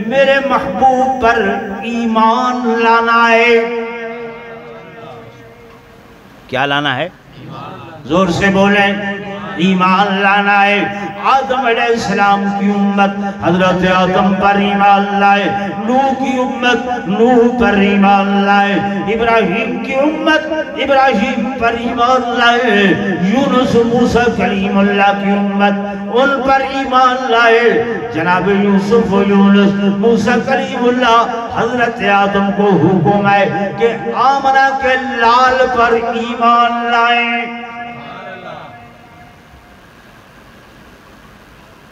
میرے محبوب پر ایمان لانا ہے۔ کیا لانا ہے؟ زور سے بولیں، ایمان لانا ہے۔ آدم علیہ السلام کی امت حضرت آدم پر ایمان لائے، نوح کی امت نوح پر ایمان لائے، ابراہیم کی امت ابراہیم پر ایمان لائے، یونس موسیٰ کلیم اللہ کی امت ان پر ایمان لائے، جناب یوسف و یونس موسیٰ کلیم اللہ حضرت آدم کو حکم ہے کہ آمنہ کے لال پر ایمان لائیں۔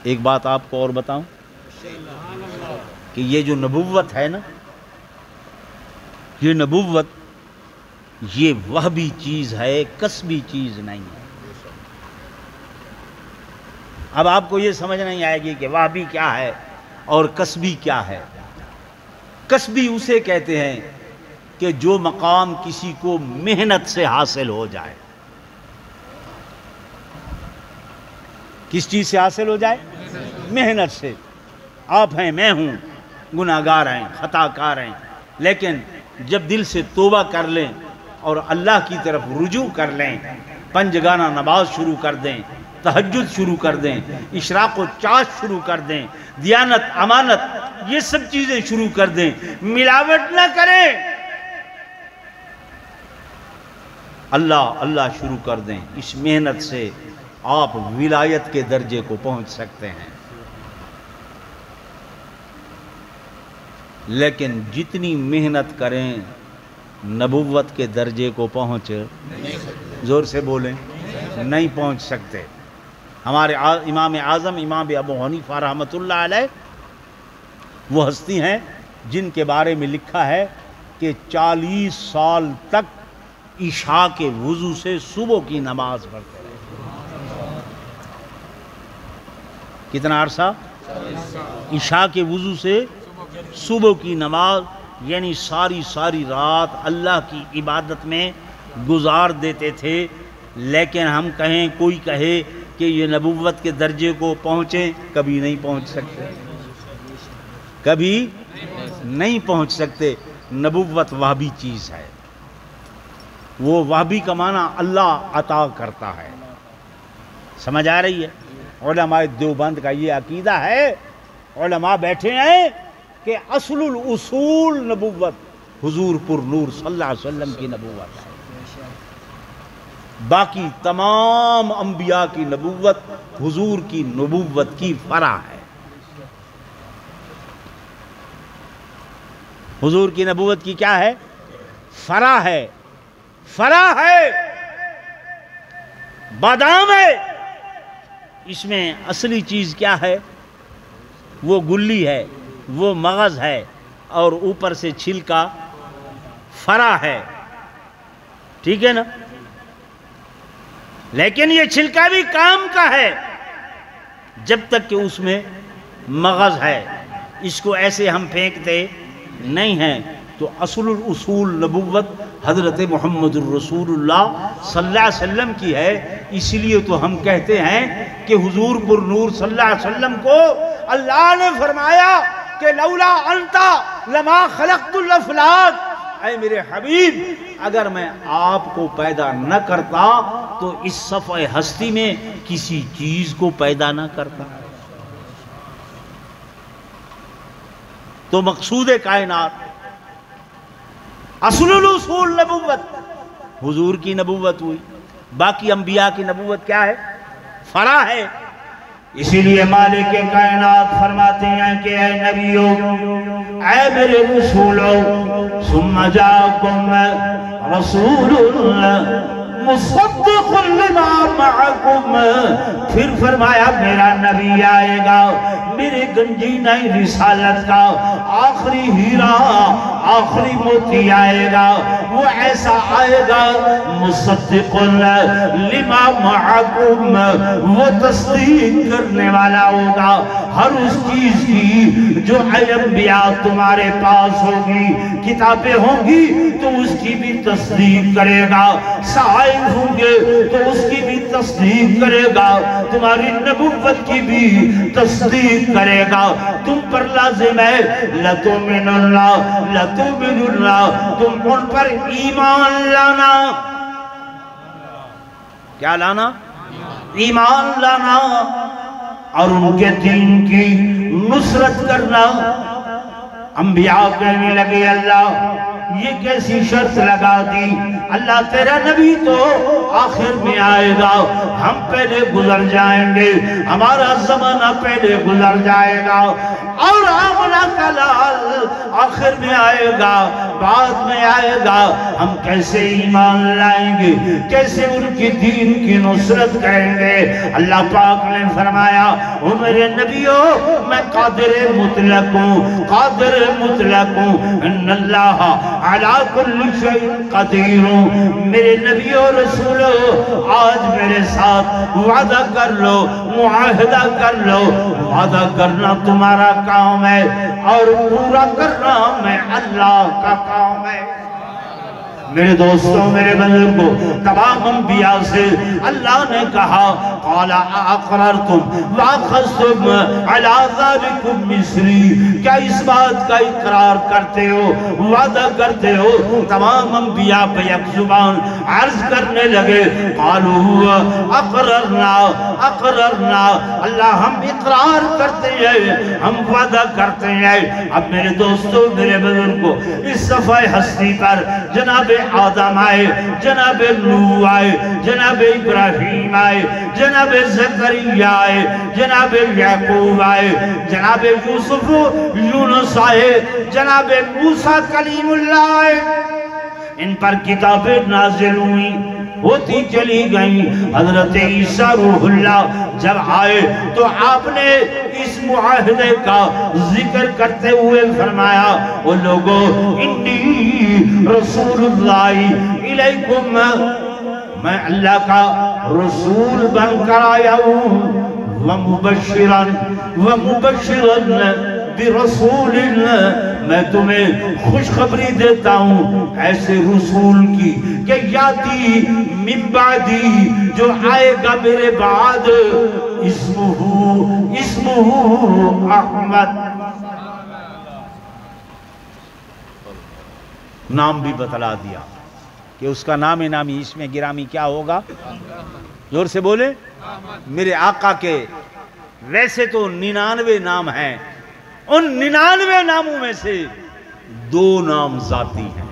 ایک بات آپ کو اور بتاؤں کہ یہ جو نبوت ہے نا، یہ نبوت یہ وہبی چیز ہے، کسبی چیز نہیں ہے۔ اب آپ کو یہ سمجھ نہیں آئے گی کہ وہبی کیا ہے اور کسبی کیا ہے۔ کسبی اسے کہتے ہیں کہ جو مقام کسی کو محنت سے حاصل ہو جائے۔ کس چیز سے حاصل ہو جائے؟ محنت سے۔ آپ ہیں، میں ہوں، گناہگار ہیں، خطا کار ہیں، لیکن جب دل سے توبہ کر لیں اور اللہ کی طرف رجوع کر لیں، پنجگانہ نماز شروع کر دیں، تہجد شروع کر دیں، اشراق و چاش شروع کر دیں، دیانت امانت یہ سب چیزیں شروع کر دیں، ملاوٹ نہ کریں، اللہ شروع کر دیں، اس محنت سے آپ ولایت کے درجے کو پہنچ سکتے ہیں۔ لیکن جتنی محنت کریں نبوت کے درجے کو پہنچ، زور سے بولیں، نہیں پہنچ سکتے۔ ہمارے امام اعظم امام ابو حنیفہ رحمۃ اللہ علیہ وہ ہستی ہیں جن کے بارے میں لکھا ہے کہ 40 سال تک عشاء کے وضو سے صبح کی نماز پڑھتے رہے۔ کتنا عرصہ؟ عشاء کے وضو سے صبح کی نماز، یعنی ساری رات اللہ کی عبادت میں گزار دیتے تھے، لیکن ہم کہیں، کوئی کہے کہ یہ نبوت کے درجے کو پہنچیں، کبھی نہیں پہنچ سکتے، کبھی نہیں پہنچ سکتے۔ نبوت وہابی چیز ہے، وہ وہابی کا معنی اللہ عطا کرتا ہے، سمجھ آ رہی ہے؟ علماء دیوبند کا یہ عقیدہ ہے، علماء بیٹھے ہیں کہ اصل الاصول نبوت حضور پر نور صلی اللہ علیہ وسلم کی نبوت ہے، باقی تمام انبیاء کی نبوت حضور کی نبوت کی فرع ہے۔ حضور کی نبوت کی کیا ہے؟ فرع ہے، فرع ہے، بادام ہے۔ اس میں اصلی چیز کیا ہے؟ وہ گلی ہے، وہ مغز ہے، اور اوپر سے چھلکا فرع ہے، ٹھیک ہے نا؟ لیکن یہ چھلکا بھی کام کا ہے جب تک کہ اس میں مغز ہے، اس کو ایسے ہم پھینکتے نہیں ہیں۔ تو اصل الاصول نبوت حضرت محمد الرسول اللہ صلی اللہ علیہ وسلم کی ہے۔ اس لیے تو ہم کہتے ہیں کہ حضور پر نور صلی اللہ علیہ وسلم کو اللہ نے فرمایا کہ لولا انتا لما خلقت الافلاک، اے میرے حبیب اگر میں آپ کو پیدا نہ کرتا تو اس صفحہ ہستی میں کسی چیز کو پیدا نہ کرتا۔ تو مقصود کائنات اصل الاصول نبوت حضور کی نبوت ہوئی، باقی انبیاء کی نبوت کیا ہے؟ فرع ہے۔ اسی لیے مالک کائنات فرماتے ہیں کہ اے نبیو، اے میرے رسولو، ثم جاءکم رسول مصدق لما معکم، پھر فرمایا میرا نبی آئے گا، میرے گنجینہ رسالت کا آخری ہیرا، آخری موتی آئے گا، وہ ایسا آئے گا مصدق لما معکم، وہ تصدیق کرنے والا ہوگا ہر اس چیز کی جو انبیاء تمہارے پاس ہوگی، کتابیں ہوں گی تو اس کی بھی تصدیق کرے گا، صحائف ہوں گے تو اس کی بھی تصدیق کرے گا، تمہاری نبوت کی بھی تصدیق کرے گا۔ تم پر لازم ہے لَتُؤْمِنُنَّ تم ان پر ایمان لانا۔ کیا لانا؟ ایمان لانا، اور ان کے دین کی نصرت کرنا۔ انبیاء کہنے لگے اللہ یہ کیسی شرط لگا دی؟ اللہ تیرا نبی تو آخر میں آئے گا، ہم پہلے گزر جائیں گے، ہمارا زمانہ پہلے گزر جائے گا، اور آمنہ کا لال آخر میں آئے گا، بعد میں آئے گا، ہم کیسے ایمان لائیں گے، کیسے ان کی دین کی نصرت کریں گے؟ اللہ پاک نے فرمایا او میرے نبیو میں قادر مطلق ہوں، قادر مطلق ہوں، ان اللہ علی کل شیء قدیر ہوں۔ میرے نبی و رسولو آج میرے ساتھ وعدہ کر لو، معاہدہ کر لو، وعدہ کرنا تمہارا کام ہے اور پورا کرنا میں اللہ کا کام ہے۔ میرے دوستوں، میرے بزرگوں، تمام انبیاء سے اللہ نے کہا قَالَ أَقْرَرْتُمْ وَأَخَذْتُمْ عَلَىٰ ذَلِكُمْ مِصْرِي، کیا اس بات کا اقرار کرتے ہو، وعدہ کرتے ہو؟ تمام انبیاء پہ یک زبان عرض کرنے لگے قَالُوا أَقْرَرْنَا أَقْرَرْنَا، اللہ ہم اقرار کرتے ہیں، ہم وعدہ کرتے ہیں۔ اب میرے دوستوں، میرے بزرگوں، اس صفحہ ہستی پر جناب آدم آئے، جناب نوح آئے، جناب ابراہیم آئے، جناب زکریا آئے، جناب یعقوب آئے، جناب یوسف یونس آئے، جناب موسیٰ کلیم اللہ آئے، ان پر کتابیں نازل ہوئی، ہوتی چلی گئیں۔ حضرت عیسیٰ روح اللہ جب آئے تو آپ نے اس معاہدے کا ذکر کرتے ہوئے فرمایا او لوگو انی رسول اللہ علیکم، میں اللہ کا رسول بن کر آیا ہوں، ومبشرا برسول میں تمہیں خوشخبری دیتا ہوں ایسے رسول کی کہ یاتی من بعدی، جو آئے گا میرے بعد، اسمہ احمد، نام بھی بتلا دیا کہ اس کا نام نامی اس میں گرامی کیا ہوگا؟ زور سے بولے، میرے آقا کے ویسے تو 99 نام ہیں، ان 99 ناموں میں سے 2 نام ذاتی ہیں۔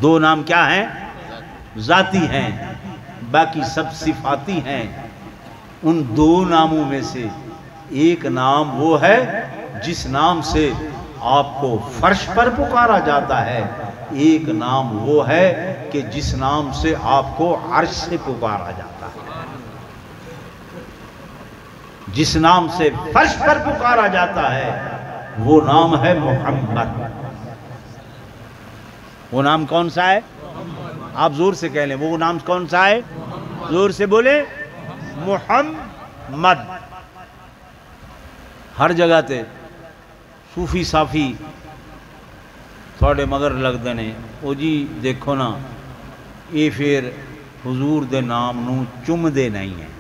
2 نام کیا ہیں؟ ذاتی ہیں، باقی سب صفاتی ہیں۔ ان 2 ناموں میں سے ایک نام وہ ہے جس نام سے آپ کو فرش پر پکارا جاتا ہے، ایک نام وہ ہے کہ جس نام سے آپ کو عرش سے پکارا جاتا ہے۔ جس نام سے فرش پر پکارا جاتا ہے وہ نام ہے محمد۔ وہ نام کون سا ہے؟ آپ زور سے کہہ لیں، وہ نام کون سا ہے؟ زور سے بولے، محمد۔ ہر جگہ تے صوفی صافی تھوڑے مگر لگ دینے، او جی دیکھو نا یہ پھر حضور دے نام نو چم دے نہیں ہیں۔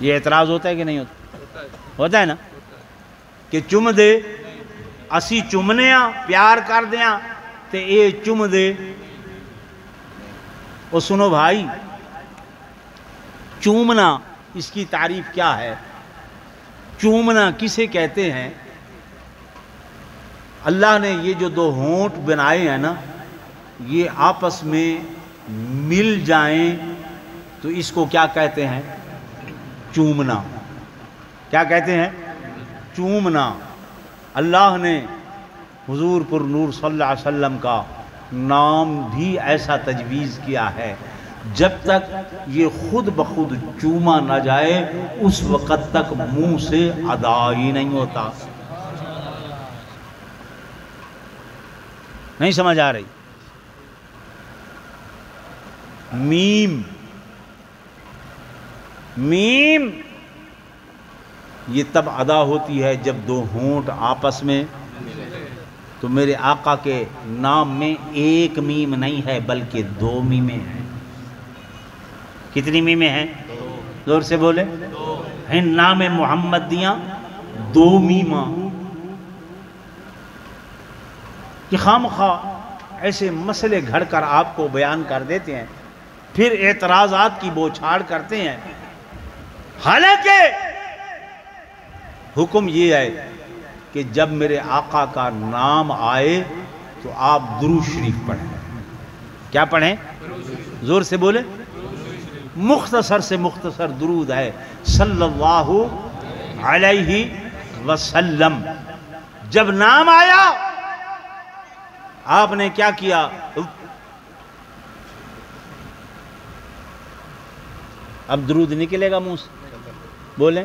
یہ اعتراض ہوتا ہے کہ نہیں ہوتا؟ ہوتا ہے نا کہ چم دے، اسی چمنے ہاں، پیار کر دیاں تے اے چم دے۔ او سنو بھائی، چومنا اس کی تعریف کیا ہے؟ چومنا کسے کہتے ہیں؟ اللہ نے یہ جو 2 ہونٹ بنائے ہیں نا، یہ آپس میں مل جائیں تو اس کو کیا کہتے ہیں؟ چومنا۔ کیا کہتے ہیں؟ چومنا۔ اللہ نے حضور پر نور صلی اللہ علیہ وسلم کا نام بھی ایسا تجویز کیا ہے، جب تک یہ خود بخود چوما نہ جائے اس وقت تک منہ سے ادا ہی نہیں ہوتا۔ نہیں سمجھ آ رہی؟ میم، میم یہ تب ادا ہوتی ہے جب 2 ہونٹ آپس میں، تو میرے آقا کے نام میں 1 میم نہیں ہے بلکہ 2 میمیں ہیں۔ کتنی میمیں ہیں؟ زور سے بولے، ہیں نام محمد دیاں 2 میماں۔ کہ خام خواہ ایسے مسئلے گھڑ کر آپ کو بیان کر دیتے ہیں، پھر اعتراضات کی بوچھاڑ کرتے ہیں۔ حالانکہ حکم یہ ہے کہ جب میرے آقا کا نام آئے تو آپ درود شریف پڑھیں۔ کیا پڑھیں؟ زور سے بولے، مختصر سے مختصر درود ہے صلی اللہ علیہ وسلم۔ جب نام آیا آپ نے کیا کیا؟ اب درود نکلے گا منہ سے؟ بولیں،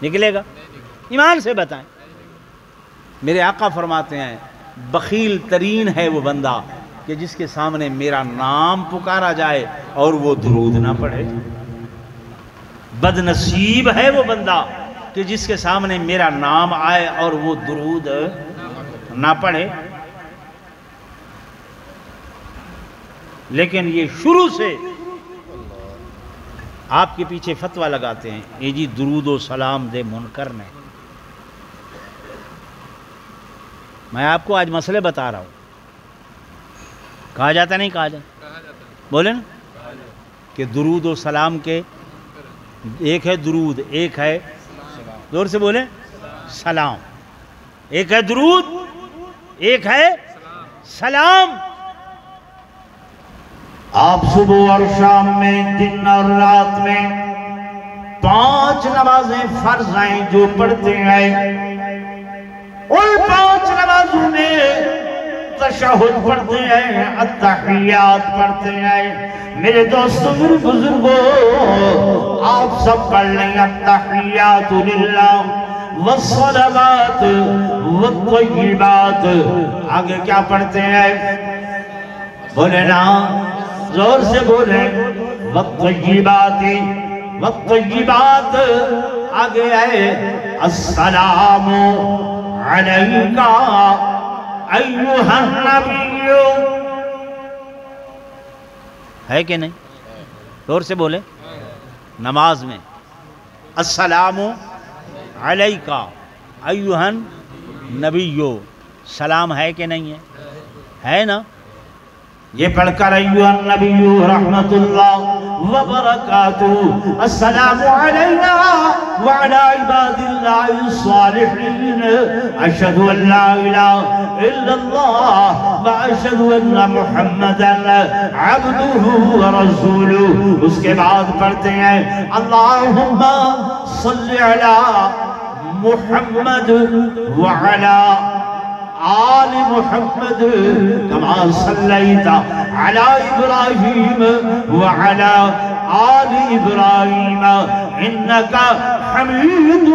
نکلے گا؟ ایمان سے بتائیں۔ میرے آقا فرماتے ہیں بخیل ترین ہے وہ بندہ کہ جس کے سامنے میرا نام پکارا جائے اور وہ درود نہ پڑھے۔ بد نصیب ہے وہ بندہ کہ جس کے سامنے میرا نام آئے اور وہ درود نہ پڑھے۔ لیکن یہ شروع سے آپ کے پیچھے فتویٰ لگاتے ہیں، یہ جی درود و سلام دے منکر نے۔ میں آپ کو آج مسئلے بتا رہا ہوں، کہا جاتا نہیں کہا جاتا؟ بولے نا کہ درود و سلام کے ایک ہے درود، ایک ہے، زور سے بولے، سلام۔ ایک ہے درود، ایک ہے سلام۔ آپ صبح اور شام میں، دن اور رات میں 5 نمازیں فرض ہیں جو پڑھتے ہیں، ان 5 نمازوں میں تشہد پڑھتے ہیں، التحیات پڑھتے ہیں۔ میرے دوستوں، میرے بزرگوں، آپ سب پڑھ لیں التحیات للہ والصلوات والطیبات۔ آگے کیا پڑھتے ہیں؟ بولے نا، زور سے بولے، والطیبات، والطیبات آگے آئے السلام علیکا ایھا النبی، ہے کہ نہیں؟ زور سے بولے، نماز میں السلام علیکا ایھا النبی، سلام ہے کہ نہیں ہے نا؟ یہ پڑھ کر ایھا النبی رحمت اللہ وبرکاتہ، السلام علینا وعلی عباد اللہ الصالحین، اشہد ان لا الہ الا اللہ واشہد ان محمدا عبدہ ورسولہ۔ اس کے بعد پڑھتے ہیں اللہم صلی علی محمد وعلی آل محمد کما صلیت علی ابراہیم وعلی آل ابراہیم انکا حمید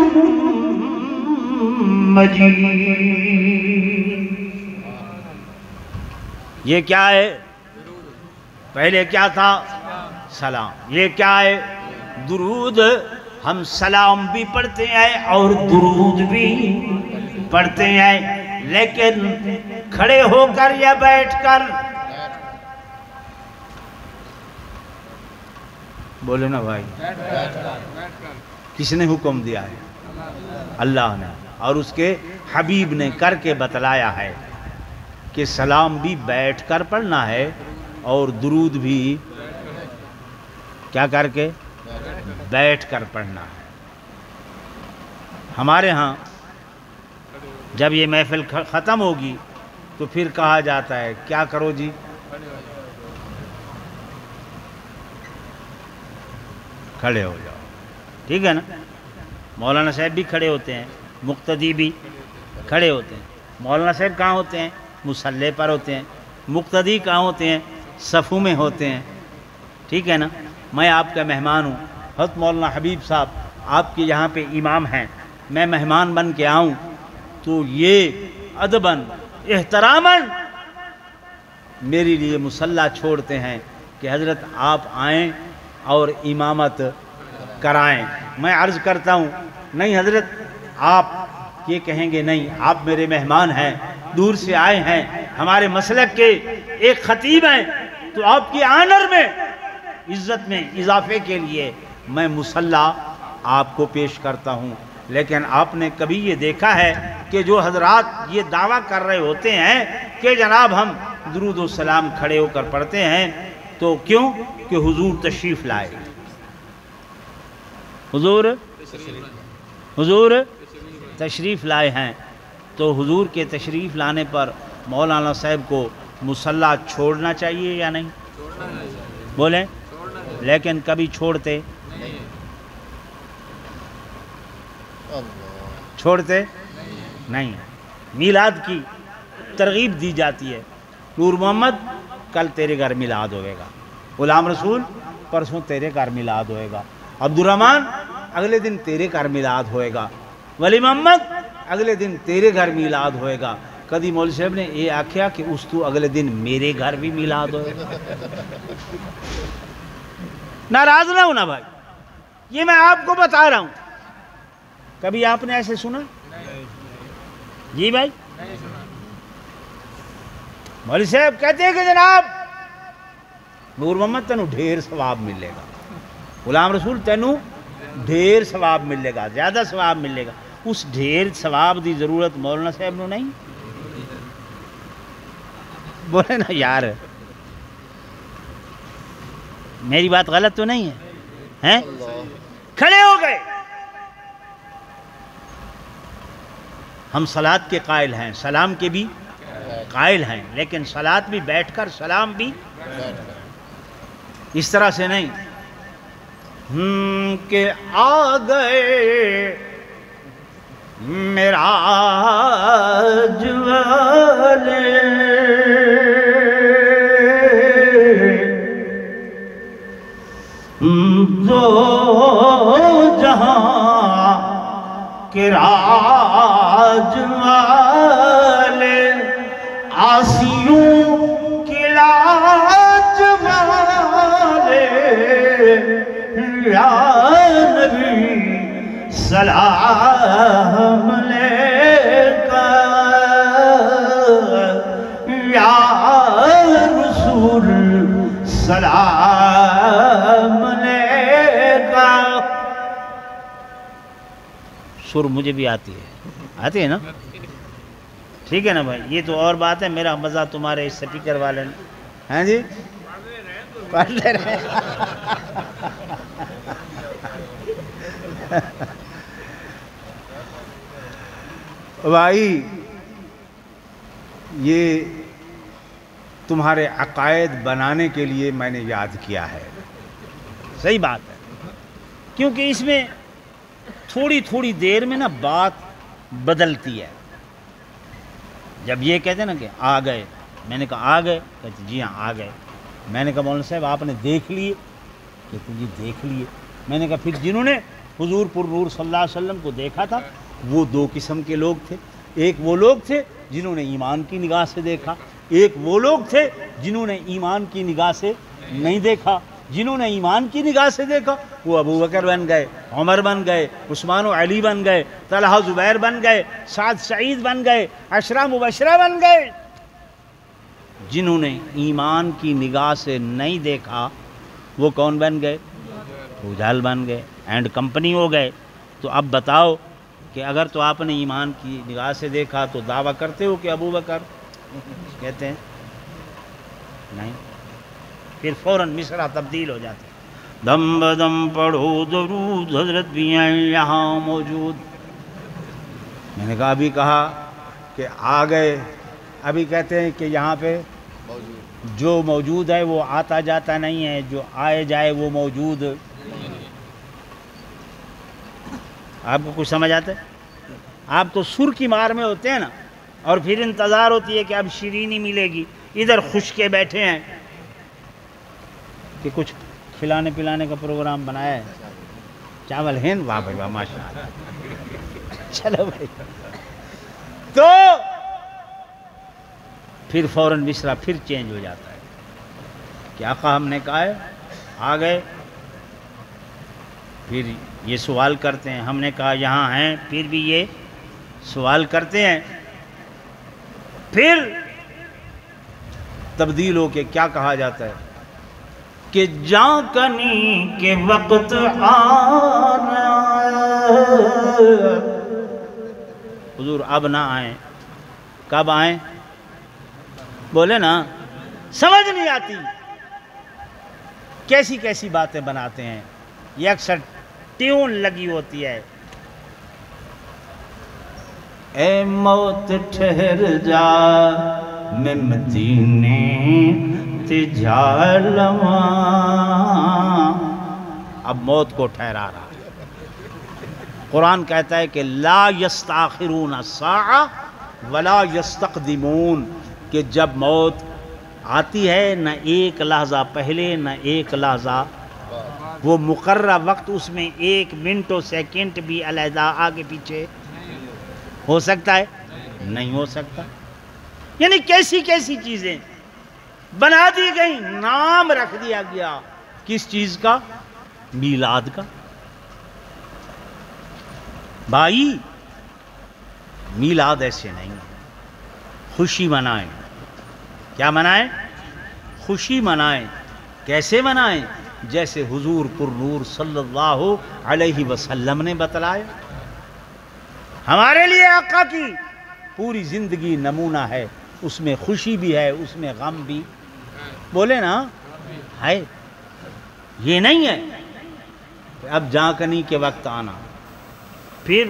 مجید۔ یہ کیا ہے؟ پہلے کیا تھا؟ سلام۔ یہ کیا ہے؟ درود۔ ہم سلام بھی پڑھتے ہیں اور درود بھی پڑھتے ہیں، لیکن کھڑے ہو کر یا بیٹھ کر؟ بولے نا بھائی، کس نے حکم دیا ہے؟ اللہ نے، اور اس کے حبیب نے کر کے بتلایا ہے کہ سلام بھی بیٹھ کر پڑھنا ہے اور درود بھی کیا کر کے؟ بیٹھ کر پڑھنا ہے۔ ہمارے ہاں جب یہ محفل ختم ہوگی تو پھر کہا جاتا ہے کیا کرو جی؟ کھڑے ہو جاؤ، ٹھیک ہے نا؟ مولانا صاحب بھی کھڑے ہوتے ہیں، مقتدی بھی کھڑے ہوتے ہیں۔ مولانا صاحب کہاں ہوتے ہیں؟ مصلی پر ہوتے ہیں۔ مقتدی کہاں ہوتے ہیں؟ صفوں میں ہوتے ہیں، ٹھیک ہے نا؟ میں آپ کا مہمان ہوں، حضرت مولانا حبیب صاحب آپ کے یہاں پہ امام ہیں، میں مہمان بن کے آؤں تو یہ ادباً احتراماً میرے لیے مصلی چھوڑتے ہیں کہ حضرت آپ آئیں اور امامت کرائیں۔ میں عرض کرتا ہوں نہیں حضرت، آپ یہ کہیں گے نہیں، آپ میرے مہمان ہیں، دور سے آئے ہیں، ہمارے مسلک کے ایک خطیب ہیں، تو آپ کی آنر میں عزت میں اضافے کے لیے میں مصلی آپ کو پیش کرتا ہوں۔ لیکن آپ نے کبھی یہ دیکھا ہے کہ جو حضرات یہ دعویٰ کر رہے ہوتے ہیں کہ جناب ہم درود و سلام کھڑے ہو کر پڑھتے ہیں، تو کیوں؟ کہ حضور تشریف لائے، حضور تشریف لائے ہیں، تو حضور کے تشریف لانے پر مولانا صاحب کو مصلی چھوڑنا چاہیے یا نہیں؟ بولیں، لیکن کبھی چھوڑتے نہیں۔ میلاد کی ترغیب دی جاتی ہے، نور محمد کل تیرے گھر میلاد ہوئے گا، غلام رسول پرسوں تیرے گھر میلاد ہوئے گا، عبد الرحمن اگلے دن تیرے گھر میلاد ہوئے گا، ولی محمد اگلے دن تیرے گھر میلاد ہوئے گا۔ کدی مولوی صاحب نے یہ آکھیا کہ اس تو اگلے دن میرے گھر بھی میلاد ہوئے گا؟ ناراض نہ ہونا بھائی، یہ میں آپ کو بتا رہا ہوں۔ کبھی آپ نے ایسے سنا؟ جی بھائی، مولوی صاحب کہتے ہیں کہ جناب نور محمد تینوں ڈھیر ثواب ملے گا، غلام رسول تینوں ڈھیر ثواب ملے گا، زیادہ ثواب ملے گا۔ اس ڈھیر ثواب دی ضرورت مولانا صاحب نو نہیں؟ بولے نا یار، میری بات غلط تو نہیں ہے؟ کھڑے ہو گئے، ہم صلاۃ کے قائل ہیں، سلام کے بھی قائل ہیں، لیکن صلاۃ بھی بیٹھ کر، سلام بھی اس طرح سے نہیں کہ آ گئے معراج والے دو جہاں کے راج والے، آسیوں کی لاج والے، یا نبی سلام علیکہ یا رسول سلام علیکہ. سر مجھے بھی آتی ہے نا؟ ٹھیک ہے نا بھائی. یہ تو اور بات ہے، میرا مزہ تمہارے اس سپیکر والے نے. ہیں جی پڑھ لے رہے بھائی. یہ تمہارے عقائد بنانے کے لیے میں نے یاد کیا ہے. صحیح بات ہے، کیونکہ اس میں تھوڑی تھوڑی دیر میں نا بات بدلتی ہے. جب یہ کہتے ہیں نا کہ آ گئے، میں نے کہا آ گئے، کہتے جی ہاں آ گئے. میں نے کہا مولانا صاحب آپ نے دیکھ لیے؟ کہتے جی دیکھ لیے. میں نے کہا پھر جنہوں نے حضور پر نور صلی اللہ علیہ وسلم کو دیکھا تھا وہ دو قسم کے لوگ تھے. ایک وہ لوگ تھے جنہوں نے ایمان کی نگاہ سے دیکھا، ایک وہ لوگ تھے جنہوں نے ایمان کی نگاہ سے نہیں دیکھا. جنہوں نے ایمان کی نگاہ سے دیکھا وہ ابو بکر بن گئے، عمر بن گئے، عثمان و علی بن گئے، طلحہ زبیر بن گئے، سعد سعید بن گئے، عشرہ مبشرہ بن گئے. جنہوں نے ایمان کی نگاہ سے نہیں دیکھا وہ کون بن گئے؟ ابو جہل بن گئے، اینڈ کمپنی ہو گئے. تو اب بتاؤ کہ اگر تو آپ نے ایمان کی نگاہ سے دیکھا تو دعویٰ کرتے ہو کہ ابو بکر کہتے ہیں نہیں، پھر فوراً مصرع تبدیل ہو جاتے. دم بدم پڑھو درود حضرت بھی ہیں یہاں موجود. میں نے کہا ابھی کہا کہ آ گئے، ابھی کہتے ہیں کہ یہاں پہ جو موجود ہے وہ آتا جاتا نہیں ہے، جو آئے جائے وہ موجود. آپ کو کچھ سمجھ آتا ہے؟ آپ تو سر کی مار میں ہوتے ہیں نا، اور پھر انتظار ہوتی ہے کہ اب شیرینی ملے گی. ادھر خوش کے بیٹھے ہیں کہ کچھ کھلانے پلانے کا پروگرام بنایا ہے. چاول ہیں؟ واہ بھائی واہ ماشاء اللہ. چلو بھائی، تو پھر فوراً مصرع پھر چینج ہو جاتا ہے کہ آقا ہم نے کہا ہے آ گئے. پھر یہ سوال کرتے ہیں، ہم نے کہا یہاں ہیں، پھر بھی یہ سوال کرتے ہیں. پھر تبدیل ہو کے کیا کہا جاتا ہے کہ جاں کنی کے وقت آنا. حضور اب نہ آئیں. کب آئیں؟ بولے نا. سمجھ نہیں آتی کیسی کیسی باتیں بناتے ہیں. یہ اکثر ٹیون لگی ہوتی ہے. اے موت ٹھہر جا میں مدینے تے جا لواں. اب موت کو ٹھہرا رہا ہے. قرآن کہتا ہے کہ لا یستاخرون الساعہ ولا یستقدمون، کہ جب موت آتی ہے نہ ایک لحظہ پہلے نہ ایک لحظہ، وہ مقررہ وقت، اس میں ایک منٹ و سیکنڈ بھی علیحدہ آگے پیچھے ہو سکتا ہے؟ نہیں ہو سکتا. یعنی کیسی کیسی چیزیں بنا دی گئی. نام رکھ دیا گیا کس چیز کا؟ میلاد کا. بھائی میلاد ایسے نہیں ہے. خوشی منائیں. کیا منائیں؟ خوشی منائیں. کیسے منائیں؟ جیسے حضور پر نور صلی اللہ علیہ وسلم نے بتلایا. ہمارے لیے آقا کی پوری زندگی نمونہ ہے، اس میں خوشی بھی ہے، اس میں غم بھی. بولے نا ہے. یہ نہیں ہے اب جاں کنی کے وقت آنا. پھر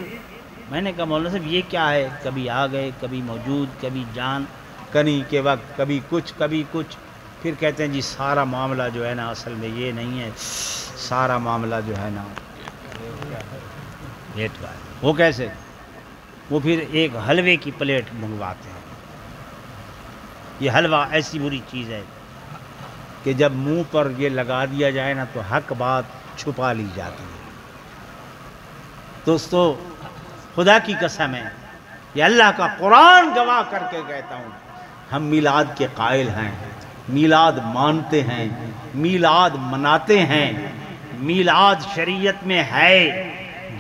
میں نے کہا مولانا صاحب یہ کیا ہے؟ کبھی آ گئے، کبھی موجود، کبھی جان کنی کے وقت، کبھی کچھ کبھی کچھ. پھر کہتے ہیں جی سارا معاملہ جو ہے نا اصل میں یہ نہیں ہے، سارا معاملہ جو ہے نا پیٹ کا ہے. وہ کیسے؟ وہ پھر ایک حلوے کی پلیٹ منگواتے ہیں. یہ حلوہ ایسی بری چیز ہے کہ جب منہ پر یہ لگا دیا جائے نا تو حق بات چھپا لی جاتی ہے. دوستو خدا کی قسم ہے، یہ اللہ کا قرآن گواہ کر کے کہتا ہوں، ہم میلاد کے قائل ہیں، میلاد مانتے ہیں، میلاد مناتے ہیں. میلاد شریعت میں ہے،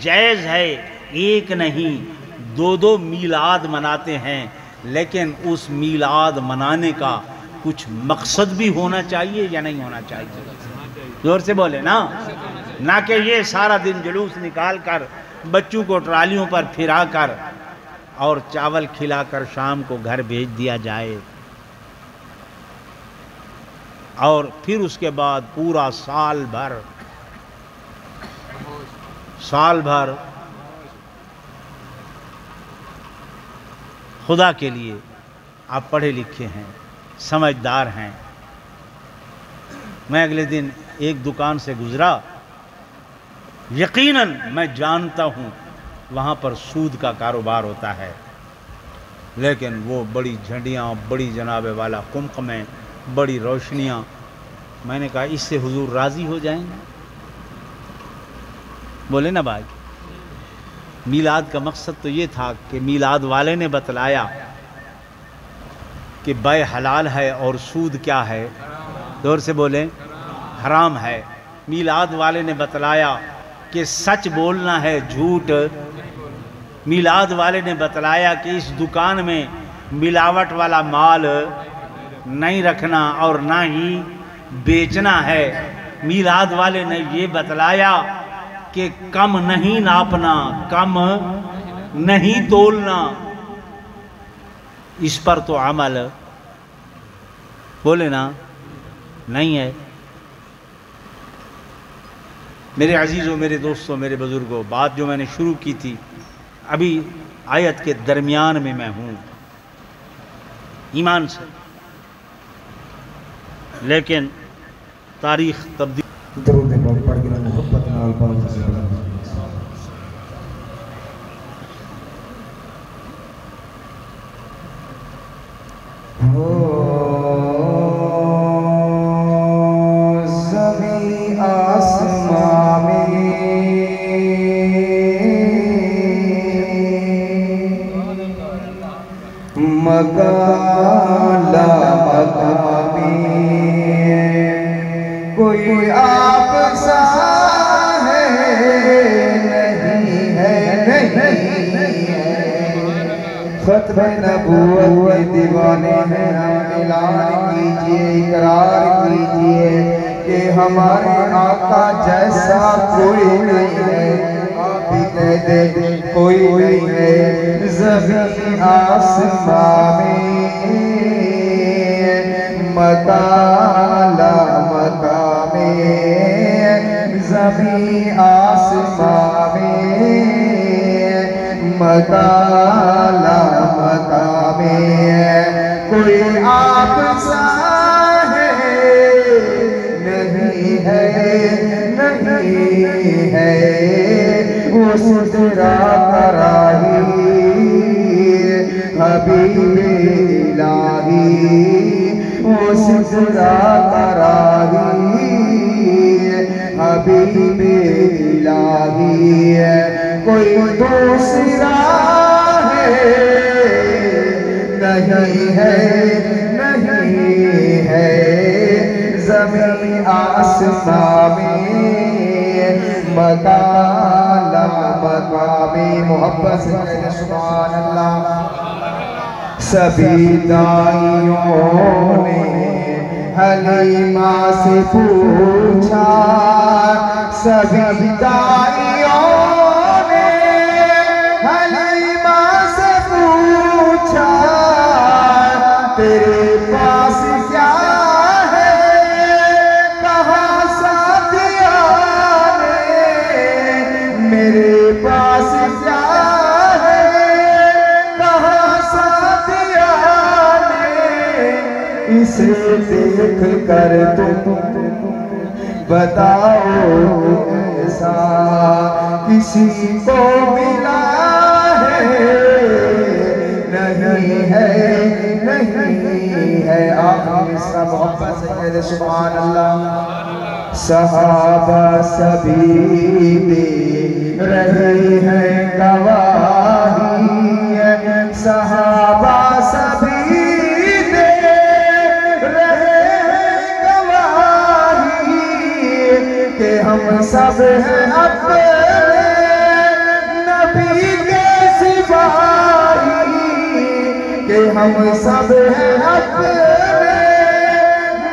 جائز ہے، ایک نہیں 2 میلاد مناتے ہیں، لیکن اس میلاد منانے کا کچھ مقصد بھی ہونا چاہیے یا نہیں ہونا چاہیے؟ زور سے بولے نا، نہ کہ یہ سارا دن جلوس نکال کر بچوں کو ٹرالیوں پر پھرا کر اور چاول کھلا کر شام کو گھر بھیج دیا جائے، اور پھر اس کے بعد پورا سال بھر خدا کے لیے آپ پڑھے لکھے ہیں، سمجھدار ہیں۔ میں اگلے دن ایک دکان سے گزرا، یقیناً میں جانتا ہوں وہاں پر سود کا کاروبار ہوتا ہے، لیکن وہ بڑی جھنڈیاں، بڑی جناب والا قمقمیں، بڑی روشنیاں۔ میں نے کہا اس سے حضور راضی ہو جائیں گے؟ بولے نا بھائی، میلاد کا مقصد تو یہ تھا کہ میلاد والے نے بتلایا کہ بے حلال ہے اور سود کیا ہے؟ زور سے بولیں، حرام ہے۔ میلاد والے نے بتلایا کہ سچ بولنا ہے، جھوٹ۔ میلاد والے نے بتلایا کہ اس دکان میں ملاوٹ والا مال نہیں رکھنا اور نہ ہی بیچنا ہے۔ میلاد والے نے یہ بتلایا کہ کم نہیں ناپنا، کم نہیں تولنا۔ اس پر تو عمل بولے نا نہیں ہے۔ میرے عزیزوں، میرے دوستوں، میرے بزرگوں، بات جو میں نے شروع کی تھی، ابھی آیت کے درمیان میں ہوں ایمان سے، لیکن تاریخ تبدیل درود پاک پڑھ کے محبت نال پاک سے زمین آسمان میں مکان لا مقامی کوئی آپ سا ہے نہیں ہے، ختم نبوت کے دیوانے ہیں ہم، اعلان کیجئے، اقرار کیجئے کہ ہمارے آقا جیسا کوئی نہیں ہے۔ آپ بھی کہہ دیں کوئی نہیں ہے۔ زمین آسمان میں مکان لا مقام میں، زمین آسمان میں مکان لا مقام میں، کوئی آپ سا ہے نہیں ہے، اس تیرا کراہی حبیب الہی، اس تیرا کراہی حبیب الہی، کوئی دوسرا ہے نہیں ہے، زمین آسمان میں مکان لا مقام میں۔ محبت سے کہتے سبحان اللہ۔ سبھی دائیوں نے حلیمہ سے پوچھا، سبھی دائیوں نے حلیمہ سے پوچھا، تیرے پاس کیا ہے؟ کہا ساتھیا نے میرے پاس کیا ہے؟ کہا ساتھیا نے اسے دیکھ کر تم بتاؤ ایسا کسی کو ملا ہے نہیں ہے۔ آخر مصرع محبت سے کہتے سبحان اللہ۔ صحابہ سبھی دے رہے ہیں گواہی، صحابہ سبھی دے رہے ہیں گواہی کہ ہم سب ہیں اپنے شاہی کہ ہم سب ہیں اپنے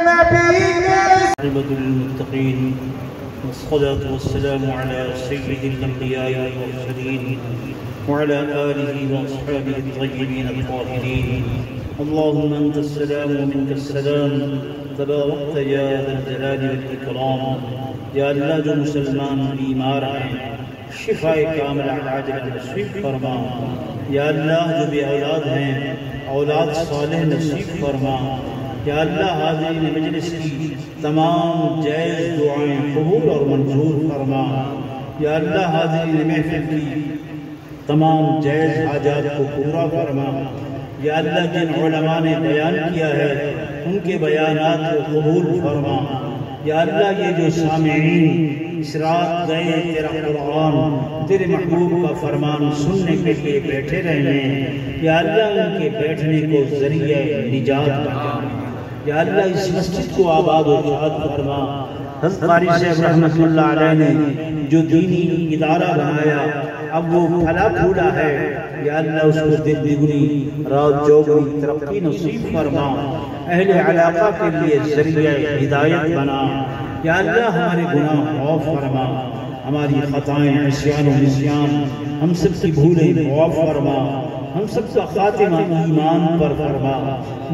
نبی کے عاقبۃ للمتقین والصلاة والسلام على سيد الأنبياء والمرسلين وعلى آله وأصحابه الطيبين الطاهرين. اللهم أنت السلام ومنك السلام تباركت يا ذا الجلال والإكرام. یا اللہ جو مسلمان بیمار ہیں شفاء کامل عاجل نصیب فرما. یا اللہ جو بے اولاد ہیں اولاد صالح نصیب فرما. یا اللہ حاضرین مجلس کی تمام جائز دعائیں قبول اور منظور فرما. یا اللہ حاضرین محفل کی تمام جائز حاجات کو پورا فرما. یا اللہ جن علماء نے بیان کیا ہے ان کے بیانات کو قبول فرما. یا اللہ یہ جو سامعین اس رات گئے تیرا قرآن تیرے محبوب کا فرمان سننے کے لیے بیٹھے رہے ہیں، یا اللہ ان کے بیٹھنے کو ذریعہ نجات بنا. یا اللہ اس مسجد کو آباد و شاد فرما. حضرت قاری صاحب رحمۃ اللہ علیہ نے جو دینی ادارہ بنایا اب وہ پھلا پھولا ہے. یا اللہ اس کو دن دگنی رات چوگنی ترقی نصیب فرما. اہل علاقہ کے لیے ذریعہ ہدایت بنا. یا اللہ ہمارے گناہ معاف فرما، ہماری خطائیں عصیان و نسیان ہم سب کی بھولیں معاف فرما. ہم سب کا خاتمہ ایمان پر فرما.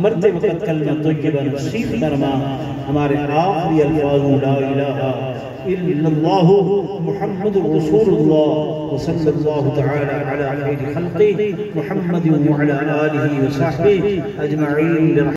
مرتے وقت کلمہ طیبہ نصیب فرما. ہمارے آخری الفاظ لا الہ الا اللہ محمد رسول اللہ وصلی اللہ تعالی علی خیر خلقہ محمد وعلی آلہ وصحبہ اجمعین.